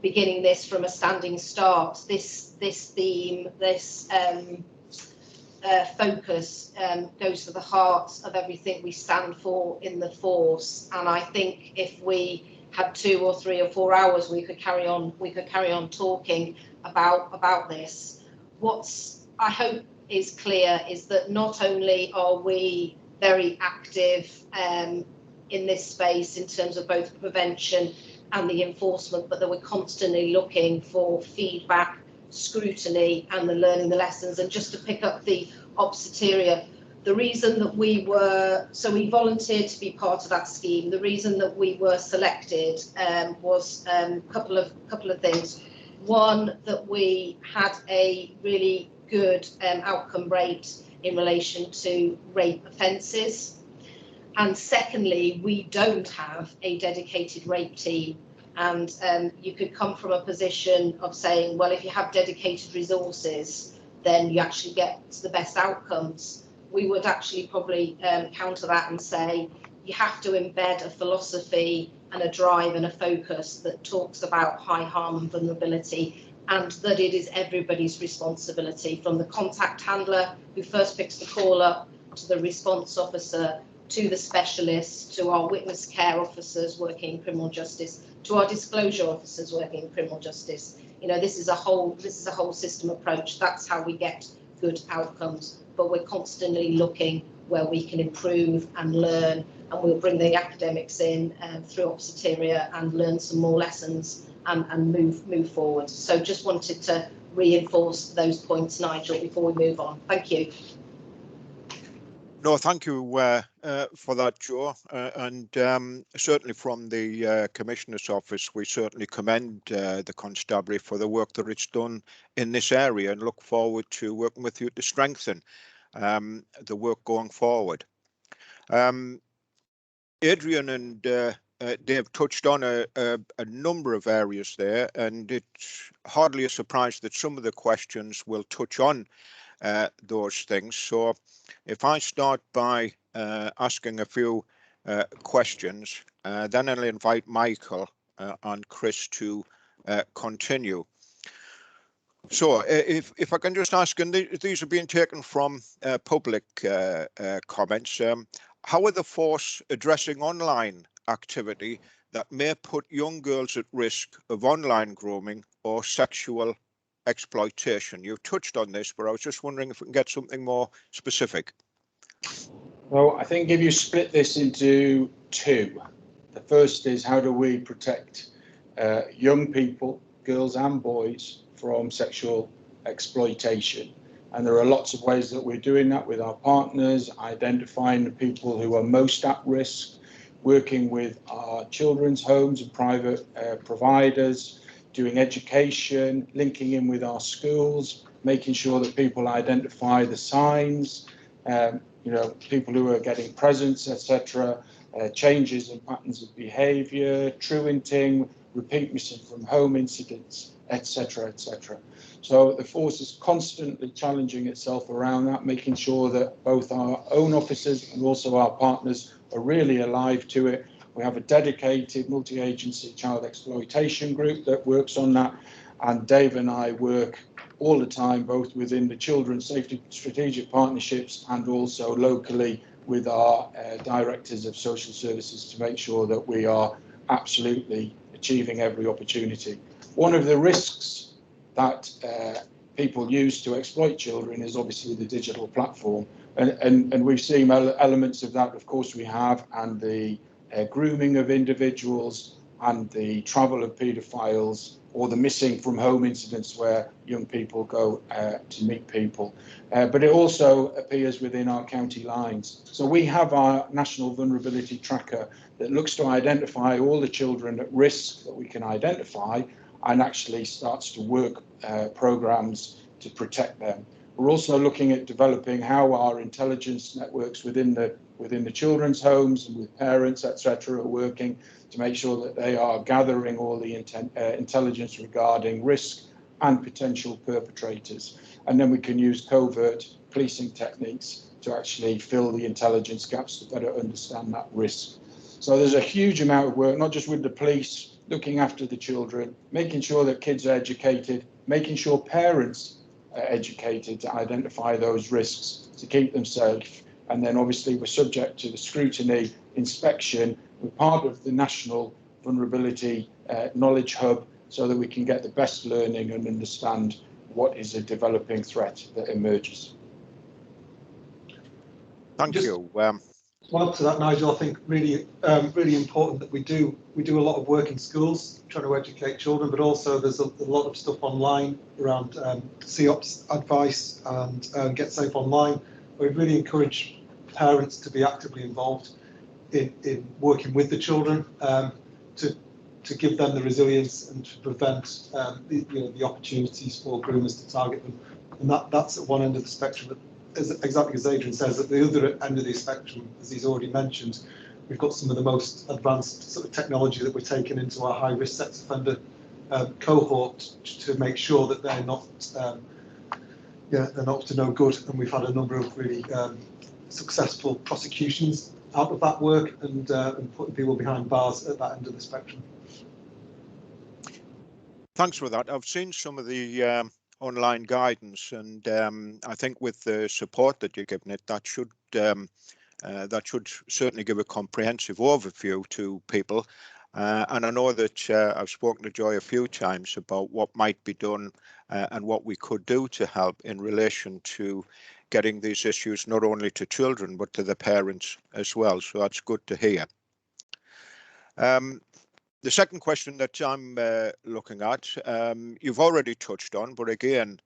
beginning this from a standing start. This theme, this focus goes to the heart of everything we stand for in the force. And I think if we had 2 or 3 or 4 hours, we could carry on talking about this. What's I hope is clear is that not only are we very active in this space in terms of both prevention and the enforcement, but that we're constantly looking for feedback, scrutiny, and the learning the lessons. And just to pick up the Satiria, the reason that we volunteered to be part of that scheme. The reason that we were selected was a couple of things. One, that we had a really good outcome rate in relation to rape offences, and secondly, we don't have a dedicated rape team. And you could come from a position of saying, well, if you have dedicated resources, then you actually get the best outcomes. We would actually probably counter that and say you have to embed a philosophy and a drive and a focus that talks about high harm and vulnerability, and that it is everybody's responsibility, from the contact handler who first picks the call up, to the response officer, to the specialists, to our witness care officers working in criminal justice, to our disclosure officers working in criminal justice. You know, this is a whole system approach. That's how we get good outcomes. But we're constantly looking where we can improve and learn, and we'll bring the academics in through Satiria and learn some more lessons and move forward. So just wanted to reinforce those points, Nigel, before we move on. Thank you. No, thank you for that, Joe. And certainly from the Commissioner's Office, we certainly commend the Constabulary for the work that it's done in this area, and look forward to working with you to strengthen the work going forward. Adrian and Dave touched on a number of areas there, and it's hardly a surprise that some of the questions will touch on those things. So if I start by asking a few questions, then I'll invite Michael and Chris to continue. So if I can just ask, and these are being taken from public comments, how are the force addressing online activity that may put young girls at risk of online grooming or sexual exploitation? You've touched on this, but I was just wondering if we can get something more specific. Well, I think if you split this into two, the first is how do we protect young people, girls and boys, from sexual exploitation. And there are lots of ways that we're doing that with our partners, identifying the people who are most at risk, working with our children's homes and private providers, doing education, linking in with our schools, making sure that people identify the signs, people who are getting presents, etc., changes in patterns of behaviour, truanting, repeat missing from home incidents, etc., etc. So the force is constantly challenging itself around that, making sure that both our own officers and also our partners are really alive to it. We have a dedicated multi-agency child exploitation group that works on that, and Dave and I work all the time, both within the Children's Safety Strategic Partnerships and also locally with our directors of social services to make sure that we are absolutely achieving every opportunity. One of the risks that people use to exploit children is obviously the digital platform, and we've seen elements of that, of course we have, and the grooming of individuals and the travel of paedophiles or the missing from home incidents where young people go to meet people. But it also appears within our county lines. So we have our national vulnerability tracker that looks to identify all the children at risk that we can identify and actually starts to work programs to protect them. We're also looking at developing how our intelligence networks within the children's homes and with parents, etc., are working to make sure that they are gathering all the intelligence regarding risk and potential perpetrators. And then we can use covert policing techniques to actually fill the intelligence gaps to better understand that risk. So there's a huge amount of work, not just with the police, looking after the children, making sure that kids are educated, making sure parents are educated to identify those risks, to keep them safe. And then obviously we're subject to the scrutiny, inspection. We're part of the National Vulnerability Knowledge Hub so that we can get the best learning and understand what is a developing threat that emerges. Thank you. Well, up to that, Nigel, I think really important that we do a lot of work in schools trying to educate children, but also there's a lot of stuff online around COPS advice and Get Safe Online. We really encourage parents to be actively involved in working with the children to give them the resilience and to prevent the opportunities for groomers to target them. And that's at one end of the spectrum. But exactly as Adrian says, at the other end of the spectrum, as he's already mentioned, we've got some of the most advanced sort of technology that we're taking into our high-risk sex offender cohort to make sure that they're not up to no good. And we've had a number of really successful prosecutions out of that work and putting people behind bars at that end of the spectrum. Thanks for that. I've seen some of the online guidance, and I think with the support that you're giving it, that should certainly give a comprehensive overview to people. And I know that I've spoken to Joy a few times about what might be done and what we could do to help in relation to getting these issues not only to children but to the parents as well. So that's good to hear. The second question that I'm looking at, you've already touched on, but again,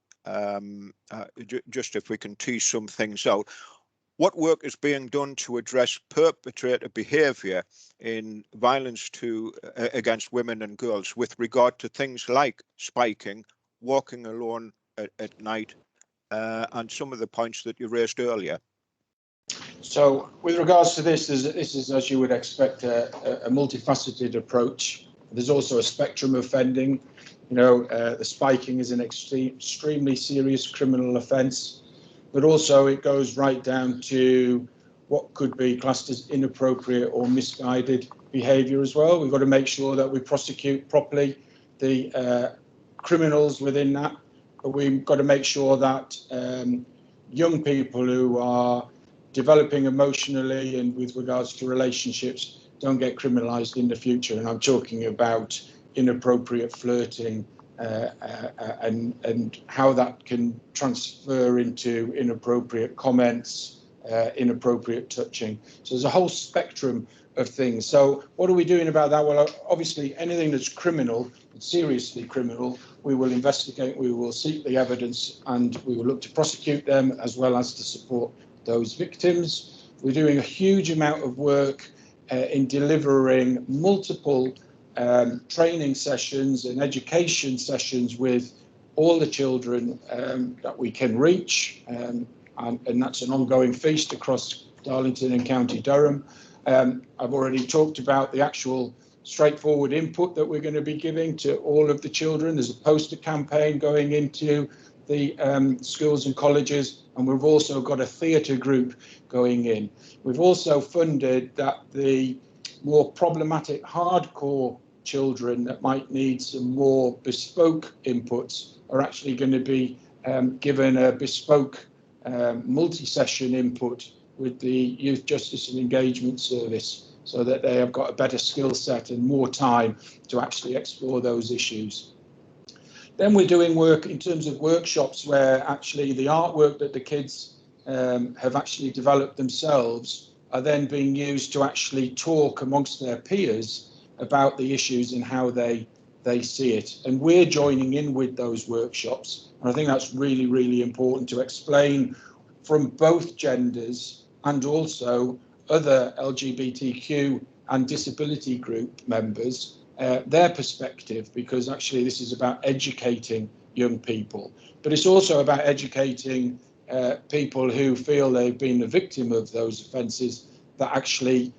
just if we can tease some things out, what work is being done to address perpetrator behaviour in violence against women and girls with regard to things like spiking, walking alone at night, and some of the points that you raised earlier? So with regards to this is, as you would expect, a multifaceted approach. There's also a spectrum of offending. The spiking is an extremely serious criminal offence, but also it goes right down to what could be classed as inappropriate or misguided behaviour as well. We've got to make sure that we prosecute properly the criminals within that, but we've got to make sure that young people who are developing emotionally and with regards to relationships don't get criminalised in the future. And I'm talking about inappropriate flirting and how that can transfer into inappropriate comments, inappropriate touching. So there's a whole spectrum of things. So what are we doing about that? Well, obviously anything that's criminal, seriously criminal, we will investigate, we will seek the evidence, and we will look to prosecute them as well as to support those victims. We're doing a huge amount of work in delivering multiple training sessions and education sessions with all the children that we can reach, and that's an ongoing feast across Darlington and County Durham. I've already talked about the actual straightforward input that we're going to be giving to all of the children. There's a poster campaign going into the schools and colleges, and we've also got a theatre group going in. We've also funded that the more problematic hardcore children that might need some more bespoke inputs are actually going to be given a bespoke multi-session input with the Youth Justice and Engagement Service, so that they have got a better skill set and more time to actually explore those issues. Then we're doing work in terms of workshops where actually the artwork that the kids have actually developed themselves are then being used to actually talk amongst their peers about the issues and how they see it. And we're joining in with those workshops. And I think that's really, really important to explain from both genders and also other LGBTQ and disability group members their perspective, because actually this is about educating young people, but it's also about educating people who feel they've been the victim of those offences, that actually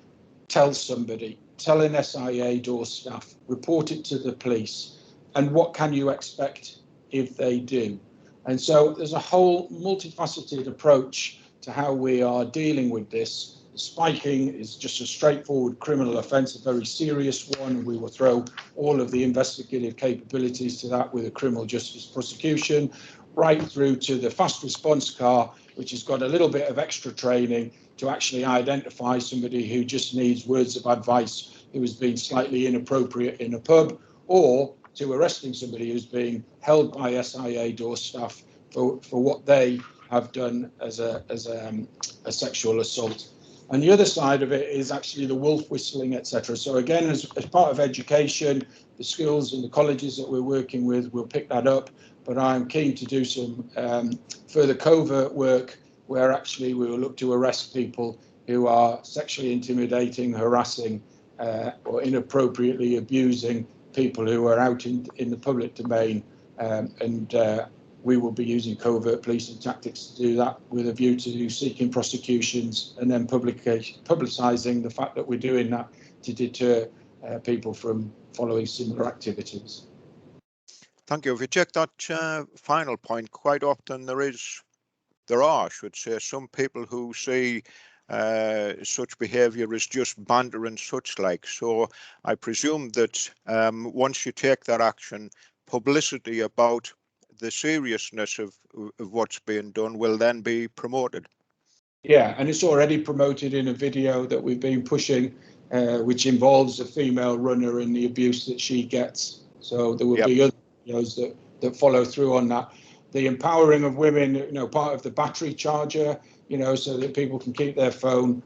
tell somebody, tell an SIA door staff, report it to the police, and what can you expect if they do? And so there's a whole multifaceted approach to how we are dealing with this. Spiking is just a straightforward criminal offence, a very serious one, and we will throw all of the investigative capabilities to that with a criminal justice prosecution, right through to the fast response car, which has got a little bit of extra training to actually identify somebody who just needs words of advice, who has been slightly inappropriate in a pub, or to arresting somebody who's being held by SIA door staff for what they have done as a sexual assault. And the other side of it is actually the wolf whistling, etc. So again, as part of education, the schools and the colleges that we're working with will pick that up. But I'm keen to do some further covert work where actually we will look to arrest people who are sexually intimidating, harassing, or inappropriately abusing people who are out in the public domain, we will be using covert policing tactics to do that, with a view to seeking prosecutions and then publicising the fact that we're doing that to deter people from following similar activities. Thank you. If you check that final point, quite often there are, some people who see such behaviour as just banter and such like. So I presume that once you take that action, publicity about the seriousness of what's being done will then be promoted. Yeah, and it's already promoted in a video that we've been pushing, which involves a female runner and the abuse that she gets. So there will be other videos that follow through on that. The empowering of women, part of the battery charger, so that people can keep their phone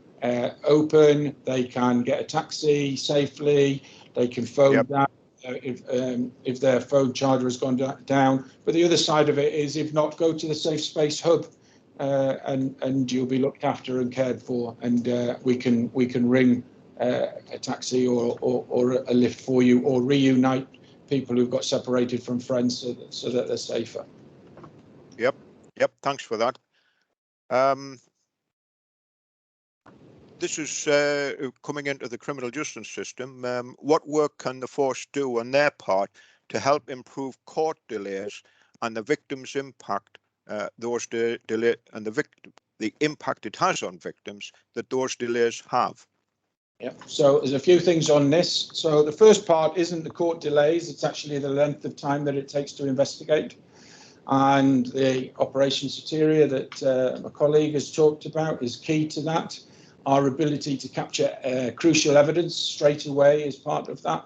open, they can get a taxi safely, they can phone down if their phone charger has gone down. But the other side of it is, if not, go to the Safe Space Hub, and you'll be looked after and cared for, and we can ring a taxi or a lift for you, or reunite people who've got separated from friends so that they're safer. Yep. Thanks for that. this is coming into the criminal justice system. What work can the force do on their part to help improve court delays and the victims' impact, those delay and the impact it has on victims that those delays have? Yeah, so there's a few things on this. So the first part isn't the court delays, it's actually the length of time that it takes to investigate. And the Operation Satiria that my colleague has talked about is key to that. Our ability to capture crucial evidence straight away is part of that,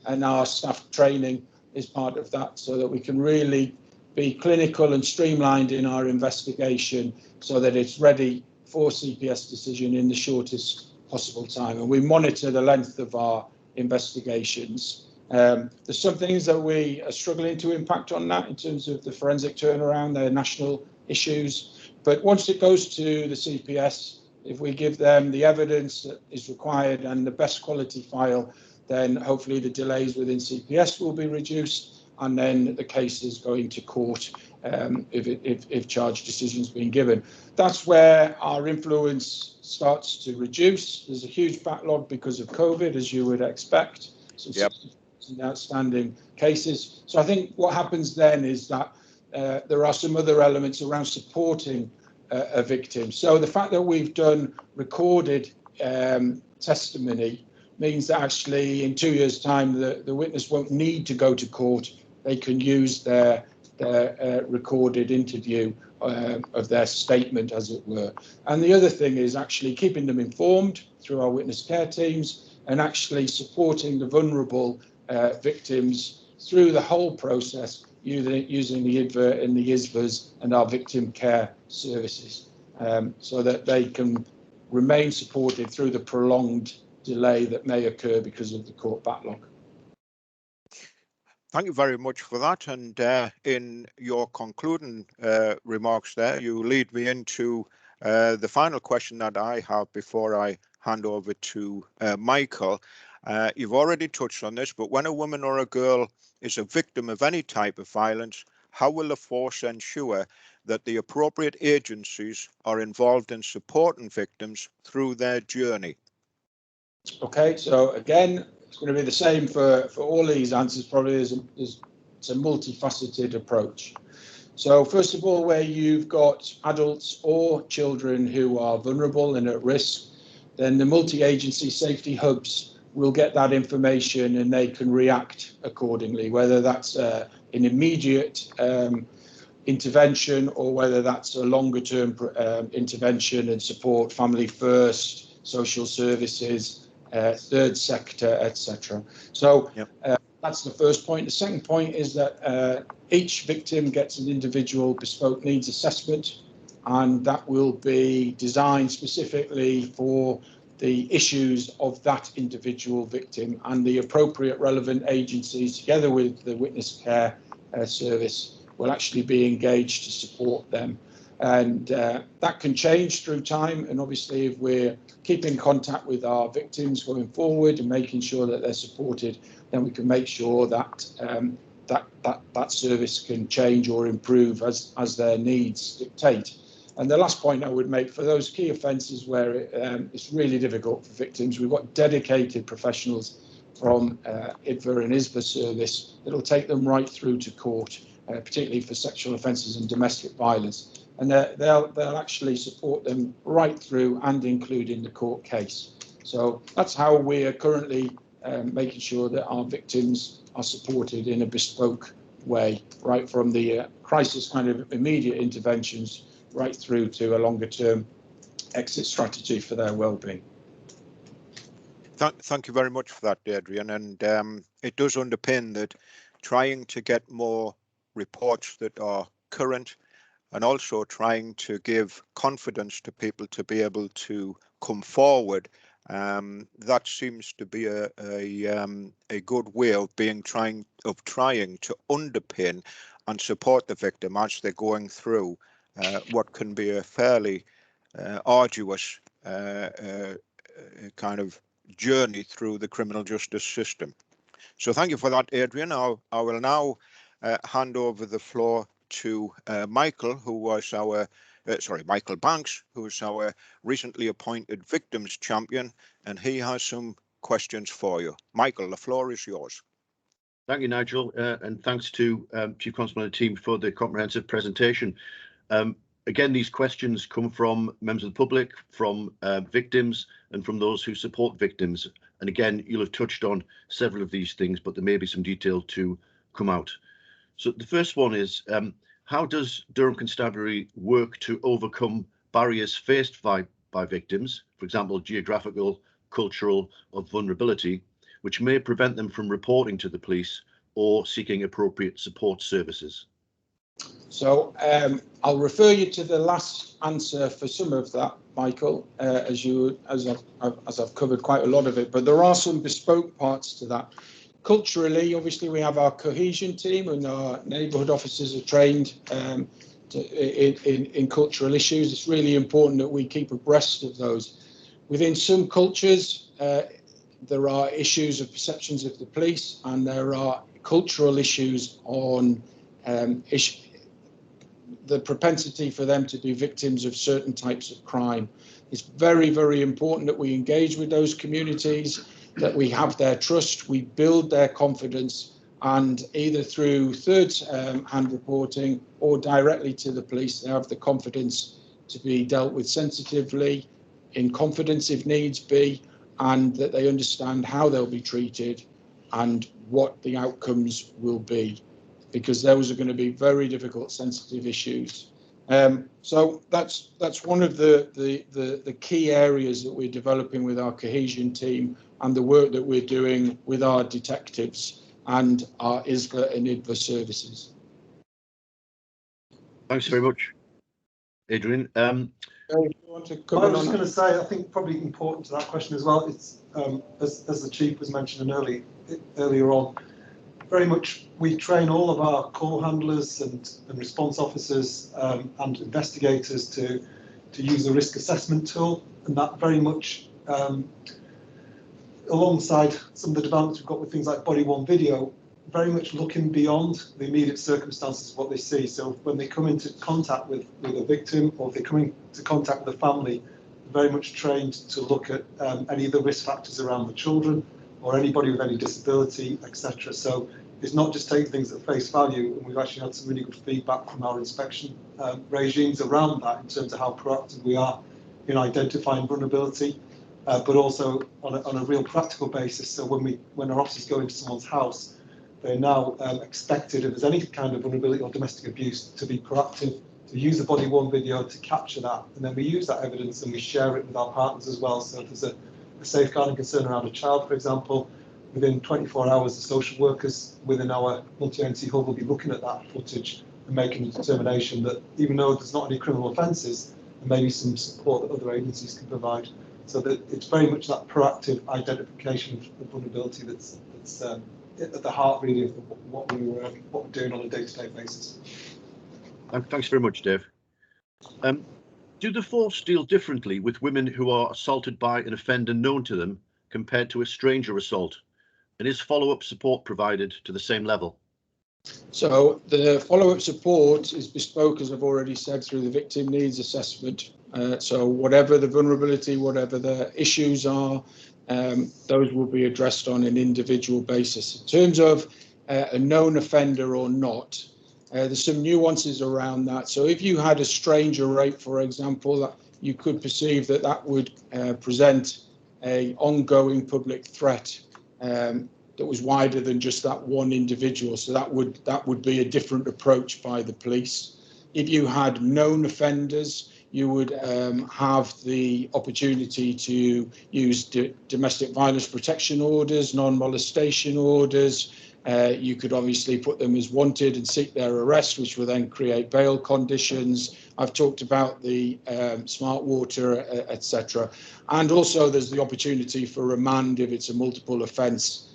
and our staff training is part of that, so that we can really be clinical and streamlined in our investigation so that it's ready for CPS decision in the shortest possible time. And we monitor the length of our investigations. There's some things that we are struggling to impact on that in terms of the forensic turnaround, they're national issues. But once it goes to the CPS, if we give them the evidence that is required and the best quality file, then hopefully the delays within CPS will be reduced, and then the case is going to court if charge decisions being given. That's where our influence starts to reduce. There's a huge backlog because of COVID, as you would expect. So yep. Outstanding cases. So I think what happens then is that there are some other elements around supporting a victim. So the fact that we've done recorded testimony means that actually in 2 years' time the witness won't need to go to court. They can use their recorded interview of their statement, as it were. And the other thing is actually keeping them informed through our witness care teams and actually supporting the vulnerable victims through the whole process using the IDVA and the ISVAs and our victim care services, so that they can remain supported through the prolonged delay that may occur because of the court backlog. Thank you very much for that. And in your concluding remarks there, you lead me into the final question that I have before I hand over to Michael. You've already touched on this, but when a woman or a girl is a victim of any type of violence, how will the force ensure that the appropriate agencies are involved in supporting victims through their journey? Okay, so again, it's going to be the same for all these answers. Probably it's a multifaceted approach. So first of all, where you've got adults or children who are vulnerable and at risk, then the multi-agency safety hubs will get that information and they can react accordingly, whether that's an immediate intervention or whether that's a longer term intervention and support, family first, social services, third sector, etc. So yep. That's the first point. The second point is that each victim gets an individual bespoke needs assessment, and that will be designed specifically for the issues of that individual victim, and the appropriate relevant agencies together with the witness care service will actually be engaged to support them. And that can change through time, and obviously if we're keeping contact with our victims going forward and making sure that they're supported, then we can make sure that that service can change or improve as their needs dictate. And the last point I would make, for those key offences where it's really difficult for victims, we've got dedicated professionals from IDVA and ISVA service that will take them right through to court, particularly for sexual offences and domestic violence. And they'll actually support them right through and including the court case. So that's how we are currently making sure that our victims are supported in a bespoke way, right from the crisis kind of immediate interventions right through to a longer term exit strategy for their well-being. Thank you very much for that, Adrian. And it does underpin that trying to get more reports that are current and also trying to give confidence to people to be able to come forward. That seems to be a good way of trying to underpin and support the victim as they're going through what can be a fairly arduous kind of journey through the criminal justice system. So thank you for that, Adrian. I will now hand over the floor to Michael, who was our Michael Banks, who is our recently appointed Victims Champion, and he has some questions for you. Michael, the floor is yours. Thank you, Nigel, and thanks to Chief Constable and the team for the comprehensive presentation. Again, these questions come from members of the public, from victims, and from those who support victims. And again, you'll have touched on several of these things, but there may be some detail to come out. So the first one is, how does Durham Constabulary work to overcome barriers faced by victims, for example, geographical, cultural, or vulnerability, which may prevent them from reporting to the police or seeking appropriate support services? So I'll refer you to the last answer for some of that, Michael, as I've covered quite a lot of it, but there are some bespoke parts to that. Culturally, obviously, we have our cohesion team, and our neighbourhood officers are trained in cultural issues. It's really important that we keep abreast of those. Within some cultures, there are issues of perceptions of the police, and there are cultural issues on the propensity for them to be victims of certain types of crime. It's very, very important that we engage with those communities, that we have their trust, we build their confidence, and either through third-hand reporting or directly to the police, they have the confidence to be dealt with sensitively, in confidence if needs be, and that they understand how they'll be treated and what the outcomes will be, because those are going to be very difficult, sensitive issues. So that's one of the key areas that we're developing with our cohesion team and the work that we're doing with our detectives and our ISGLA and IDVA services. Thanks very much, Adrian. I was just going to say, I think probably important to that question as well, it's as the Chief was mentioning earlier on, very much we train all of our call handlers and response officers and investigators to use a risk assessment tool, and that very much alongside some of the developments we've got with things like body-worn video, very much looking beyond the immediate circumstances of what they see. So when they come into contact with a victim, or if they come into contact with a family, very much trained to look at any of the risk factors around the children or anybody with any disability, etc. So it's not just taking things at face value, and we've actually had some really good feedback from our inspection regimes around that in terms of how proactive we are in identifying vulnerability, but also on a real practical basis. So when our officers go into someone's house, they're now expected, if there's any kind of vulnerability or domestic abuse, to be proactive, to use the body-worn video to capture that, and then we use that evidence and we share it with our partners as well. So if there's a safeguarding concern around a child, for example, within 24 hours, the social workers within our multi-agency hub will be looking at that footage and making a determination that even though there's not any criminal offences, there may be some support that other agencies can provide. So that it's very much that proactive identification of vulnerability that's at the heart really of what we're doing on a day-to-day basis. Thanks very much, Dave. Do the force deal differently with women who are assaulted by an offender known to them compared to a stranger assault? And is follow-up support provided to the same level? So the follow-up support is bespoke, as I've already said, through the victim needs assessment. So whatever the vulnerability, whatever the issues are, those will be addressed on an individual basis. In terms of a known offender or not, there's some nuances around that. So if you had a stranger rape, for example, that you could perceive that would present an ongoing public threat that was wider than just that one individual. So that would be a different approach by the police. If you had known offenders, you would have the opportunity to use domestic violence protection orders, non-molestation orders. You could obviously put them as wanted and seek their arrest, which will then create bail conditions. I've talked about the smart water, etc. And also there's the opportunity for remand if it's a multiple offence.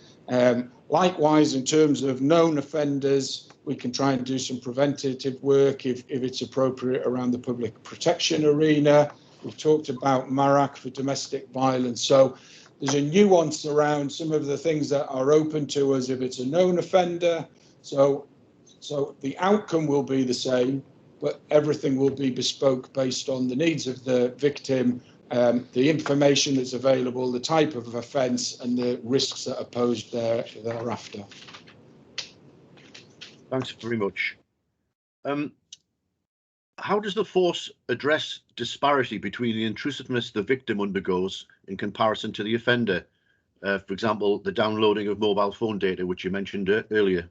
Likewise, in terms of known offenders, we can try and do some preventative work if it's appropriate around the public protection arena. We've talked about MARAC for domestic violence. So there's a nuance around some of the things that are open to us if it's a known offender. So the outcome will be the same, but everything will be bespoke based on the needs of the victim, the information that's available, the type of offence and the risks that are posed thereafter. Thanks very much. How does the force address disparity between the intrusiveness the victim undergoes in comparison to the offender? For example, the downloading of mobile phone data, which you mentioned earlier.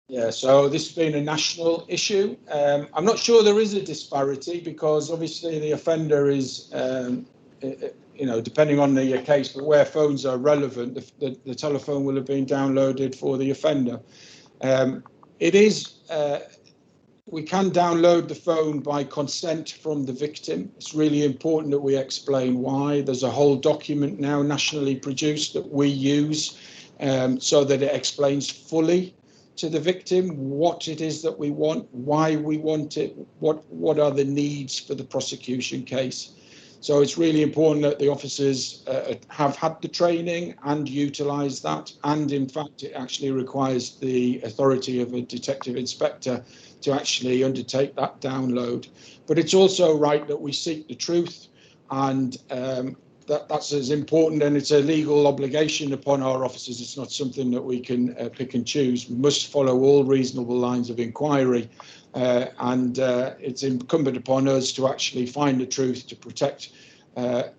Yeah, so this has been a national issue. I'm not sure there is a disparity because obviously the offender is, depending on the case, but where phones are relevant, the telephone will have been downloaded for the offender. We can download the phone by consent from the victim. It's really important that we explain why. There's a whole document now nationally produced that we use so that it explains fully to the victim what it is that we want, why we want it, what are the needs for the prosecution case. So it's really important that the officers have had the training and utilise that, and in fact it actually requires the authority of a detective inspector to actually undertake that download. But it's also right that we seek the truth, and that's as important, and it's a legal obligation upon our officers. It's not something that we can pick and choose. We must follow all reasonable lines of inquiry, and it's incumbent upon us to actually find the truth, to protect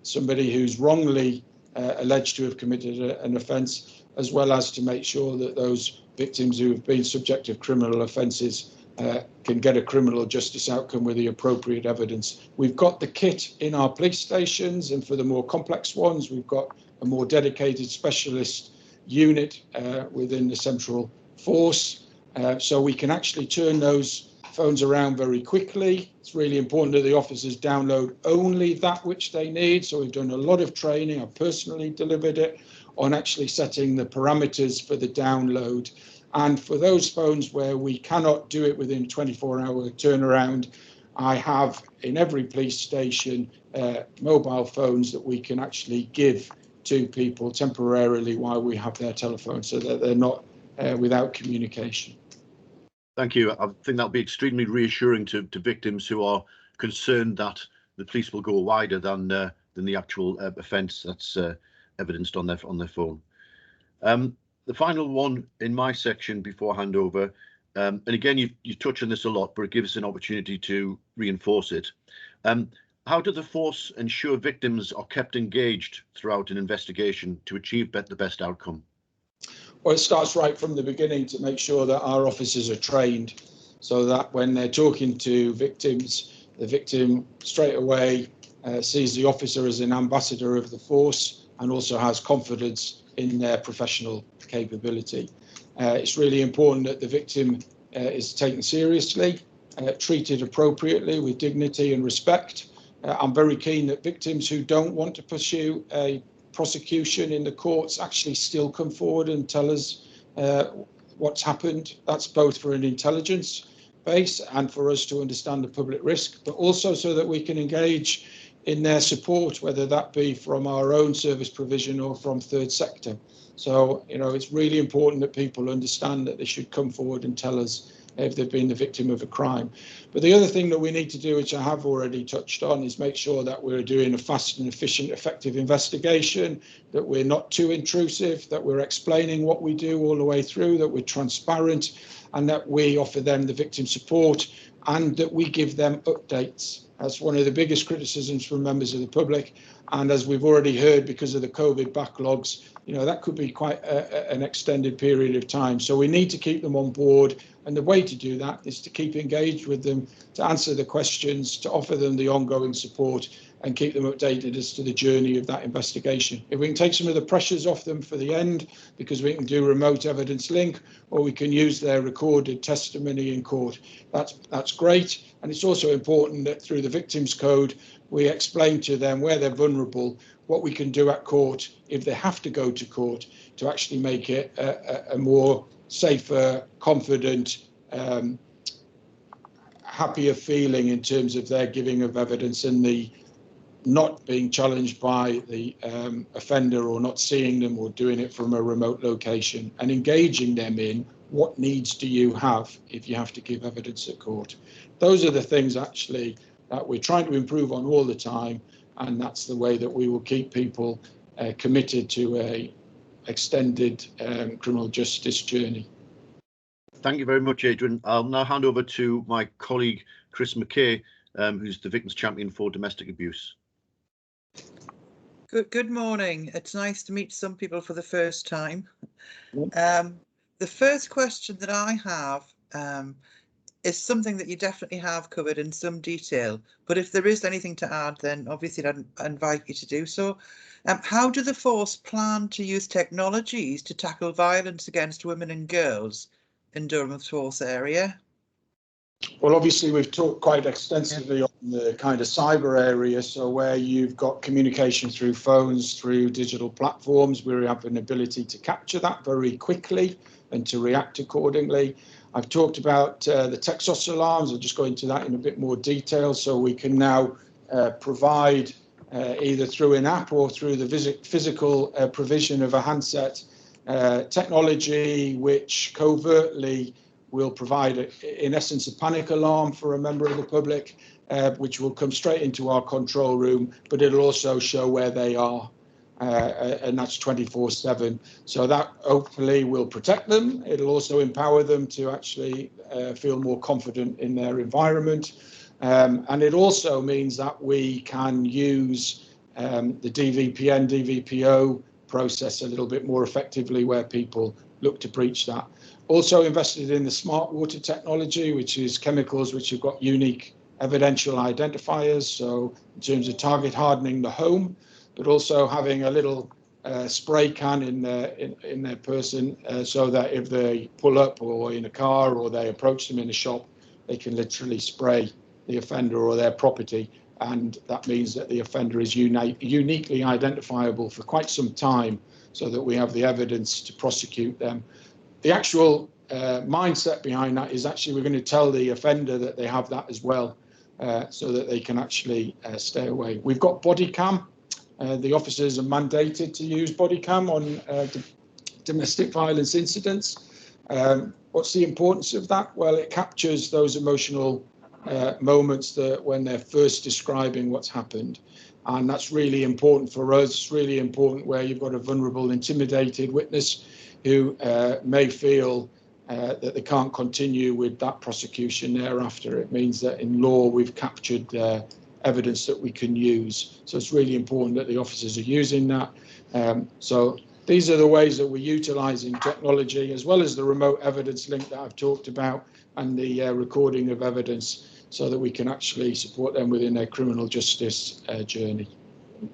somebody who's wrongly alleged to have committed an offence, as well as to make sure that those victims who have been subject of criminal offences can get a criminal justice outcome with the appropriate evidence. We've got the kit in our police stations, and for the more complex ones, we've got a more dedicated specialist unit within the central force. So we can actually turn those phones around very quickly. It's really important that the officers download only that which they need. So we've done a lot of training. I've personally delivered it on actually setting the parameters for the download. And for those phones where we cannot do it within 24-hour turnaround, I have in every police station mobile phones that we can actually give to people temporarily while we have their telephone, so that they're not without communication. Thank you. I think that'll be extremely reassuring to victims who are concerned that the police will go wider than the actual offence that's evidenced on their phone. The final one in my section before handover, and again, you touch on this a lot, but it gives us an opportunity to reinforce it. How do the force ensure victims are kept engaged throughout an investigation to achieve the best outcome? Well, it starts right from the beginning to make sure that our officers are trained, so that when they're talking to victims, the victim straight away sees the officer as an ambassador of the force and also has confidence in their professional capability. It's really important that the victim is taken seriously, treated appropriately with dignity and respect. I'm very keen that victims who don't want to pursue a prosecution in the courts actually still come forward and tell us what's happened. That's both for an intelligence base and for us to understand the public risk, but also so that we can engage in their support, whether that be from our own service provision or from third sector. So, it's really important that people understand that they should come forward and tell us if they've been the victim of a crime. But the other thing that we need to do, which I have already touched on, is make sure that we're doing a fast and efficient, effective investigation, that we're not too intrusive, that we're explaining what we do all the way through, that we're transparent, and that we offer them the victim support, and that we give them updates. That's one of the biggest criticisms from members of the public. And as we've already heard, because of the COVID backlogs, that could be quite an extended period of time. So we need to keep them on board. And the way to do that is to keep engaged with them, to answer the questions, to offer them the ongoing support and keep them updated as to the journey of that investigation. If we can take some of the pressures off them for the end, because we can do remote evidence link, or we can use their recorded testimony in court, that's great. And it's also important that through the Victims Code, we explain to them where they're vulnerable, what we can do at court if they have to go to court, to actually make it a more safer, confident, happier feeling in terms of their giving of evidence and the not being challenged by the offender, or not seeing them, or doing it from a remote location, and engaging them in what needs do you have if you have to give evidence at court. Those are the things actually that we're trying to improve on all the time, and that's the way that we will keep people committed to a extended criminal justice journey. Thank you very much, Adrian. I'll now hand over to my colleague, Chris McKay, who's the Victims Champion for Domestic Abuse. Good morning. It's nice to meet some people for the first time. The first question that I have is something that you definitely have covered in some detail, but if there is anything to add, then obviously I'd invite you to do so. How do the force plan to use technologies to tackle violence against women and girls in Durham Force area? Well, obviously, we've talked quite extensively on the kind of cyber area. So where you've got communication through phones, through digital platforms, we have an ability to capture that very quickly and to react accordingly. I've talked about the Texas alarms. I'll just go into that in a bit more detail. So we can now provide either through an app or through the physical provision of a handset technology which covertly will provide, in essence, a panic alarm for a member of the public, which will come straight into our control room, but it'll also show where they are, and that's 24/7. So that hopefully will protect them. It'll also empower them to actually feel more confident in their environment. And it also means that we can use the DVPN, DVPO process a little bit more effectively where people look to breach that. Also invested in the smart water technology, which is chemicals which have got unique evidential identifiers. So in terms of target hardening the home, but also having a little spray can in their person, so that if they pull up or in a car or they approach them in a shop, they can literally spray the offender or their property. And that means that the offender is uniquely identifiable for quite some time, so that we have the evidence to prosecute them. The actual mindset behind that is actually we're going to tell the offender that they have that as well, so that they can actually stay away. We've got body cam. The officers are mandated to use body cam on domestic violence incidents. What's the importance of that? Well, it captures those emotional moments that when they're first describing what's happened. And that's really important for us. It's really important where you've got a vulnerable, intimidated witness who may feel that they can't continue with that prosecution thereafter. It means that in law we've captured evidence that we can use. So it's really important that the officers are using that. So these are the ways that we're utilising technology, as well as the remote evidence link that I've talked about, and the recording of evidence, so that we can actually support them within their criminal justice journey.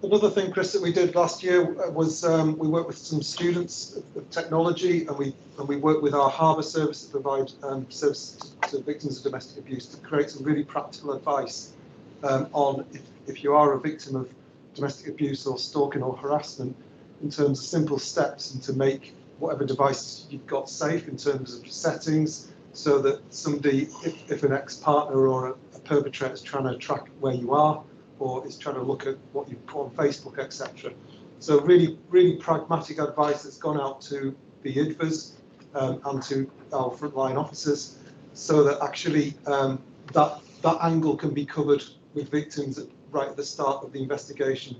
Another thing, Chris, that we did last year was we worked with some students of technology, and we worked with our harbour service to provide services to victims of domestic abuse, to create some really practical advice on if you are a victim of domestic abuse or stalking or harassment, in terms of simple steps, and to make whatever devices you've got safe in terms of settings, so that somebody, if an ex-partner or a perpetrator is trying to track where you are, or is trying to look at what you put on Facebook, etc. So really, really pragmatic advice that's gone out to the IDVAs and to our frontline officers, so that actually that angle can be covered with victims right at the start of the investigation,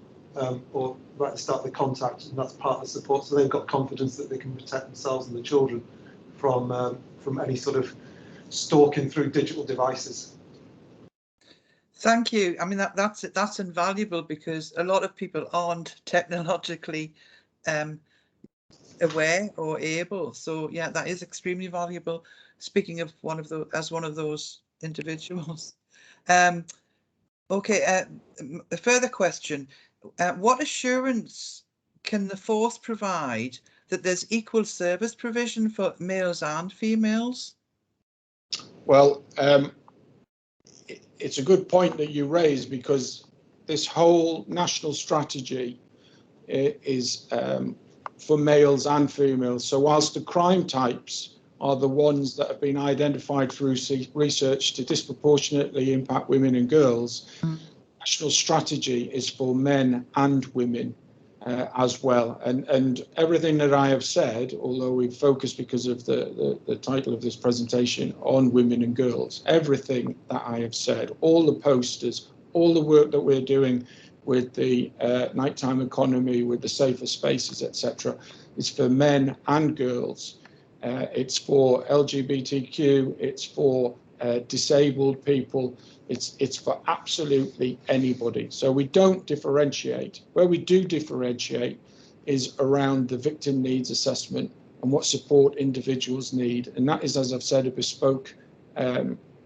or right at the start of the contact, and that's part of the support. So they've got confidence that they can protect themselves and the children from any sort of stalking through digital devices. Thank you. I mean, that's invaluable, because a lot of people aren't technologically aware or able. So yeah, that is extremely valuable. Speaking of one of those individuals. Okay, a further question. What assurance can the force provide that there's equal service provision for males and females? Well, it's a good point that you raise, because this whole national strategy is for males and females. So whilst the crime types are the ones that have been identified through research to disproportionately impact women and girls, national strategy is for men and women. as well. And everything that I have said, although we've focused because of the title of this presentation on women and girls, everything that I have said, all the posters, all the work that we're doing with the nighttime economy, with the safer spaces, etc., is for men and girls. It's for LGBTQ, it's for disabled people, it's for absolutely anybody. So we don't differentiate. Where we do differentiate is around the victim needs assessment and what support individuals need. And that is, as I've said, a bespoke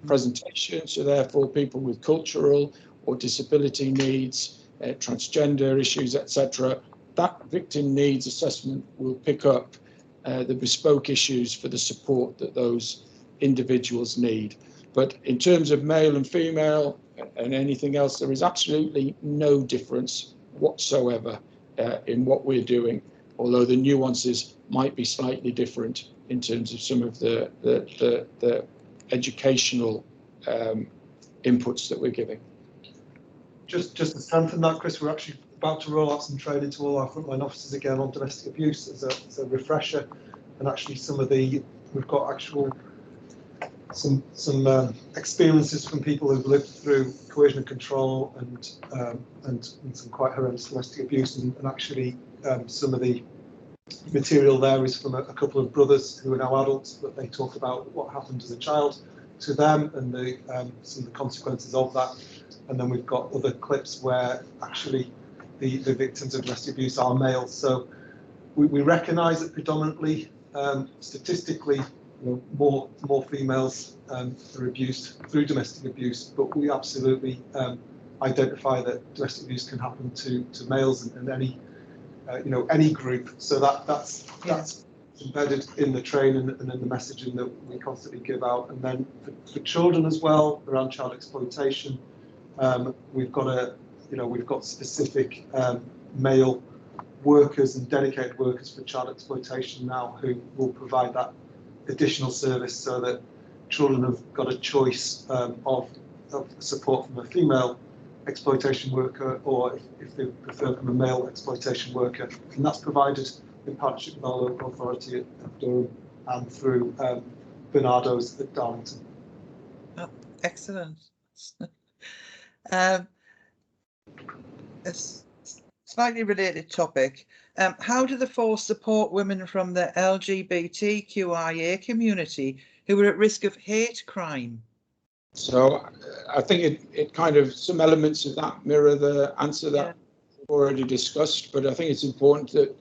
presentation. So therefore, people with cultural or disability needs, transgender issues, etc., that victim needs assessment will pick up the bespoke issues for the support that those individuals need. But in terms of male and female and anything else, there is absolutely no difference whatsoever in what we're doing, although the nuances might be slightly different in terms of some of the educational inputs that we're giving. Just to strengthen that, Chris, we're actually about to roll out some training to all our frontline officers again on domestic abuse as a refresher, and actually we've got actual some experiences from people who've lived through coercion and control and some quite horrendous domestic abuse, and actually some of the material there is from a couple of brothers who are now adults, but they talk about what happened as a child to them and some of the consequences of that. And then we've got other clips where actually the victims of domestic abuse are males. So we recognise that predominantly, statistically, more females are abused through domestic abuse, but we absolutely identify that domestic abuse can happen to males and any group. So that's embedded in the training and in the messaging that we constantly give out. And then for children as well, around child exploitation, we've got specific male workers and dedicated workers for child exploitation now who will provide that additional service, so that children have got a choice of support from a female exploitation worker, or if they prefer from a male exploitation worker, and that's provided in partnership with our local authority at Durham and through Bernardo's at Darlington. Oh, excellent. A slightly related topic. How do the force support women from the LGBTQIA community who are at risk of hate crime? So I think it kind of, some elements of that mirror the answer that we've already discussed, but I think it's important that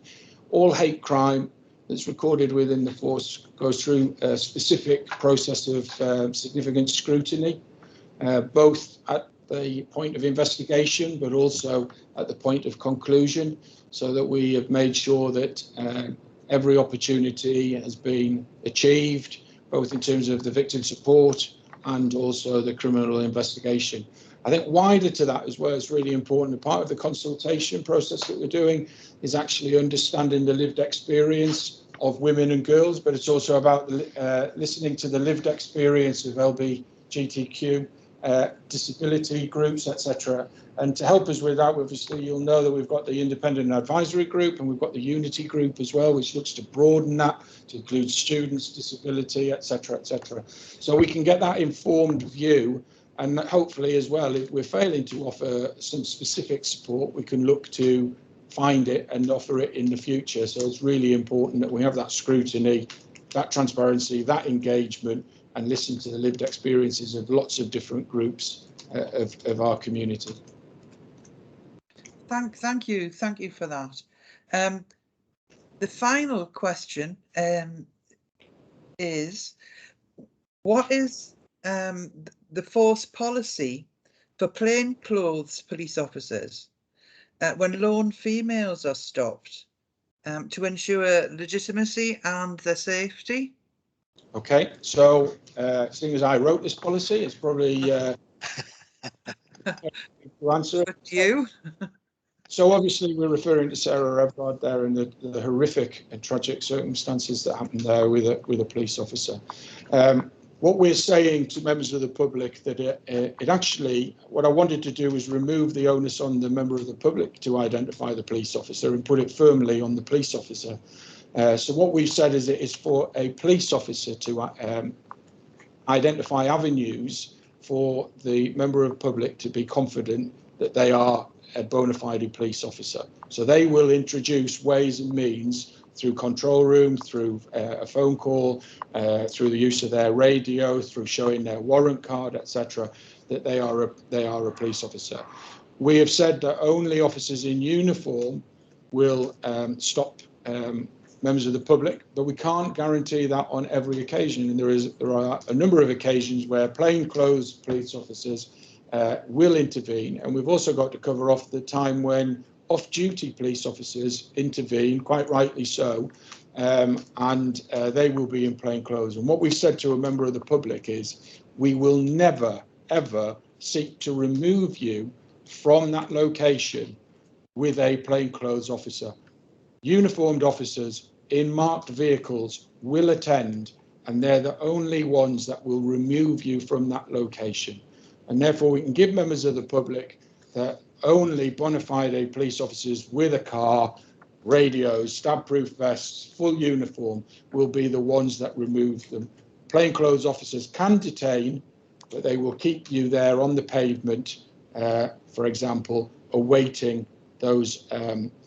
all hate crime that's recorded within the force goes through a specific process of significant scrutiny, both at the point of investigation, but also at the point of conclusion, so that we have made sure that every opportunity has been achieved, both in terms of the victim support and also the criminal investigation. I think wider to that as well, it's really important. Part of the consultation process that we're doing is actually understanding the lived experience of women and girls, but it's also about listening to the lived experience of LGBTQ disability groups, etc. And to help us with that, obviously, you'll know that we've got the independent advisory group and we've got the unity group as well, which looks to broaden that to include students, disability, etc., etc. So we can get that informed view, and hopefully as well, if we're failing to offer some specific support, we can look to find it and offer it in the future. So it's really important that we have that scrutiny, that transparency, that engagement, and listen to the lived experiences of lots of different groups of our community. Thank you for that. The final question is, what is the force policy for plainclothes police officers when lone females are stopped to ensure legitimacy and their safety? Okay, so seeing as I wrote this policy, it's probably to answer. You. So obviously we're referring to Sarah Everard there and the horrific and tragic circumstances that happened there with a police officer. what we're saying to members of the public that it actually, what I wanted to do was remove the onus on the member of the public to identify the police officer and put it firmly on the police officer. So what we've said is it is for a police officer to identify avenues for the member of the public to be confident that they are a bona fide police officer. So they will introduce ways and means through control room, through a phone call, through the use of their radio, through showing their warrant card, etc., that they are a police officer. We have said that only officers in uniform will stop members of the public, but we can't guarantee that on every occasion. And there are a number of occasions where plainclothes police officers will intervene, and we've also got to cover off the time when off-duty police officers intervene, quite rightly so, and they will be in plain clothes. And what we've said to a member of the public is we will never, ever seek to remove you from that location with a plainclothes officer. Uniformed officers in marked vehicles will attend, and they're the only ones that will remove you from that location. And therefore we can give members of the public that only bona fide police officers with a car, radios, stab-proof vests, full uniform will be the ones that remove them. Plainclothes officers can detain, but they will keep you there on the pavement, for example, awaiting those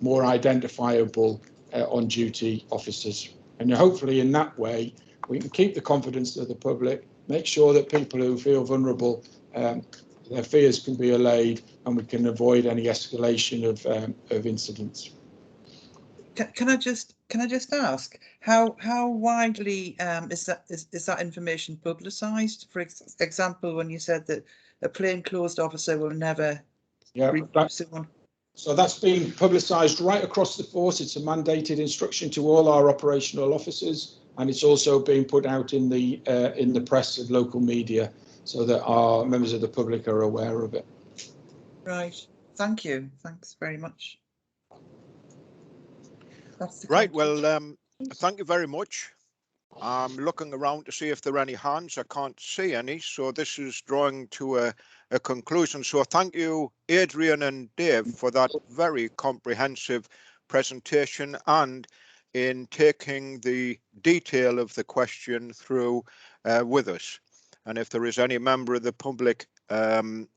more identifiable on-duty officers. And hopefully in that way, we can keep the confidence of the public, make sure that people who feel vulnerable, their fears can be allayed, and we can avoid any escalation of incidents. Can I just ask how widely is that information publicised? For example, when you said that a plainclothes officer will never remove someone. So that's been publicised right across the force. It's a mandated instruction to all our operational officers, and it's also being put out in the press and local media, so that our members of the public are aware of it. Right. Thank you. Thanks very much. That's right. Well, thank you very much. I'm looking around to see if there are any hands. I can't see any, so this is drawing to a conclusion. So thank you, Adrian and Dave, for that very comprehensive presentation and in taking the detail of the question through with us. And if there is any member of the public who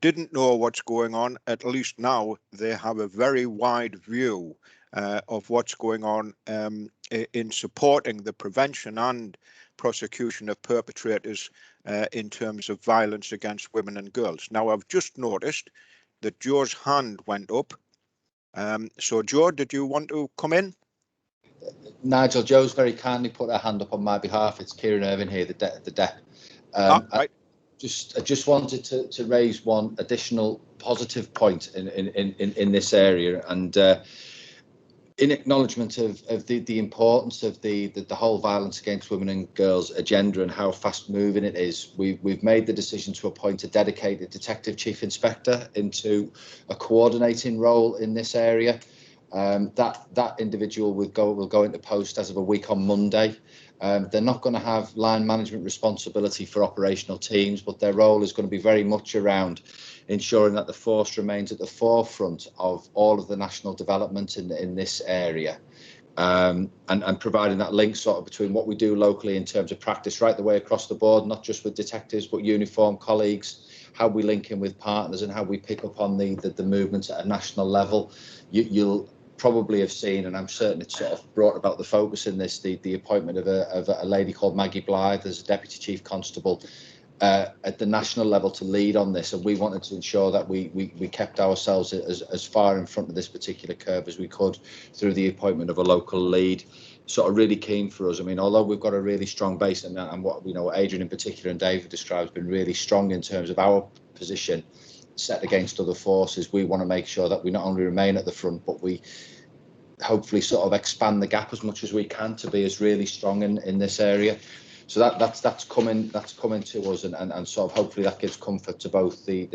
didn't know what's going on, at least now they have a very wide view of what's going on in supporting the prevention and prosecution of perpetrators in terms of violence against women and girls. Now, I've just noticed that Joe's hand went up. So, Joe, did you want to come in? Nigel, Joe's very kindly put her hand up on my behalf. It's Kieran Irvin here, the DEP. Right. I just wanted to raise one additional positive point in this area, and in acknowledgement of the importance of the whole violence against women and girls agenda and how fast moving it is, we've made the decision to appoint a dedicated detective chief inspector into a coordinating role in this area. That individual will go into post as of a week on Monday. They're not going to have line management responsibility for operational teams, but their role is going to be very much around ensuring that the force remains at the forefront of all of the national development in this area, and providing that link sort of between what we do locally in terms of practice right the way across the board, not just with detectives but uniformed colleagues, how we link in with partners and how we pick up on the movement at a national level. You'll probably have seen, and I'm certain it's sort of brought about the focus in this, the appointment of a lady called Maggie Blythe as a Deputy Chief Constable at the national level to lead on this, and we wanted to ensure that we kept ourselves as far in front of this particular curve as we could through the appointment of a local lead. Sort of really keen for us. I mean, although we've got a really strong base, and what Adrian in particular and David described has been really strong in terms of our position set against other forces, we want to make sure that we not only remain at the front, but we hopefully sort of expand the gap as much as we can to be as really strong in this area. So that's coming to us, and sort of hopefully that gives comfort to both the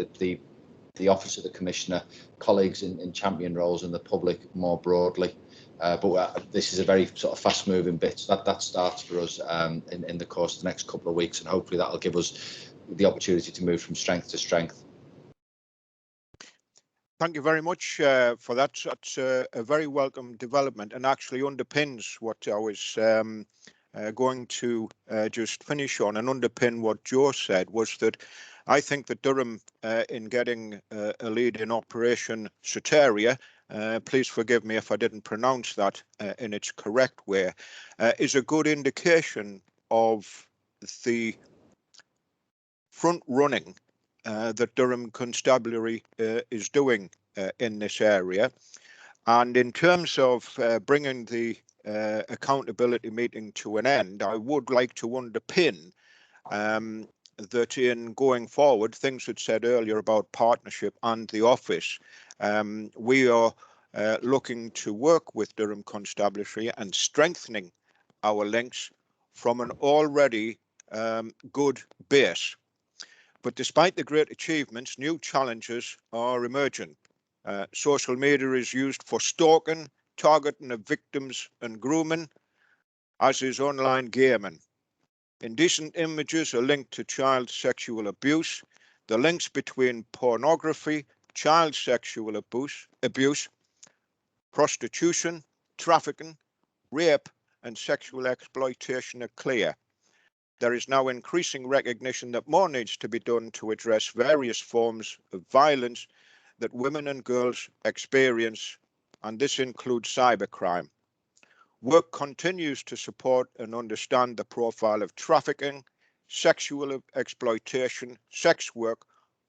officer, the commissioner, colleagues in champion roles, and the public more broadly. But this is a very sort of fast-moving bit. That starts for us in the course of the next couple of weeks, and hopefully that will give us the opportunity to move from strength to strength. Thank you very much for that. That's a very welcome development, and actually underpins what I was going to just finish on, and underpin what Joe said, was that I think that Durham, in getting a lead in Operation Satiria, please forgive me if I didn't pronounce that in its correct way, is a good indication of the front running that Durham Constabulary is doing in this area. And in terms of bringing the accountability meeting to an end, I would like to underpin that in going forward, things that said earlier about partnership and the office, we are looking to work with Durham Constabulary and strengthening our links from an already good base. But despite the great achievements, new challenges are emerging. Social media is used for stalking, targeting of victims and grooming, as is online gaming. Indecent images are linked to child sexual abuse. The links between pornography, child sexual abuse, prostitution, trafficking, rape, and sexual exploitation are clear. There is now increasing recognition that more needs to be done to address various forms of violence that women and girls experience, and this includes cybercrime. Work continues to support and understand the profile of trafficking, sexual exploitation, sex work,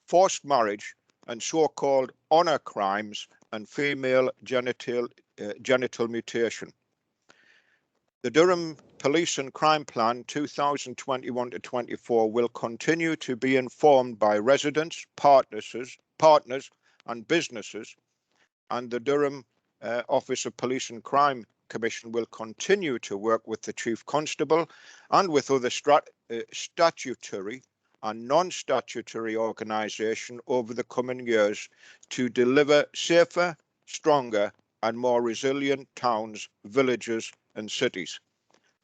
forced marriage, and so-called honour crimes and female genital mutilation. The Durham Police and Crime Plan 2021 to 24 will continue to be informed by residents, partners and businesses, and the Durham Office of Police and Crime Commission will continue to work with the Chief Constable and with other statutory and non-statutory organisations over the coming years to deliver safer, stronger and more resilient towns, villages and cities.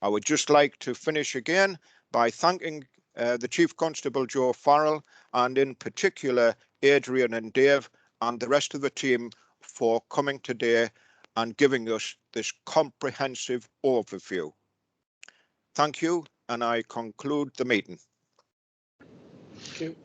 I would just like to finish again by thanking the Chief Constable Joe Farrell, and in particular Adrian and Dave and the rest of the team for coming today and giving us this comprehensive overview. Thank you, and I conclude the meeting. Thank you.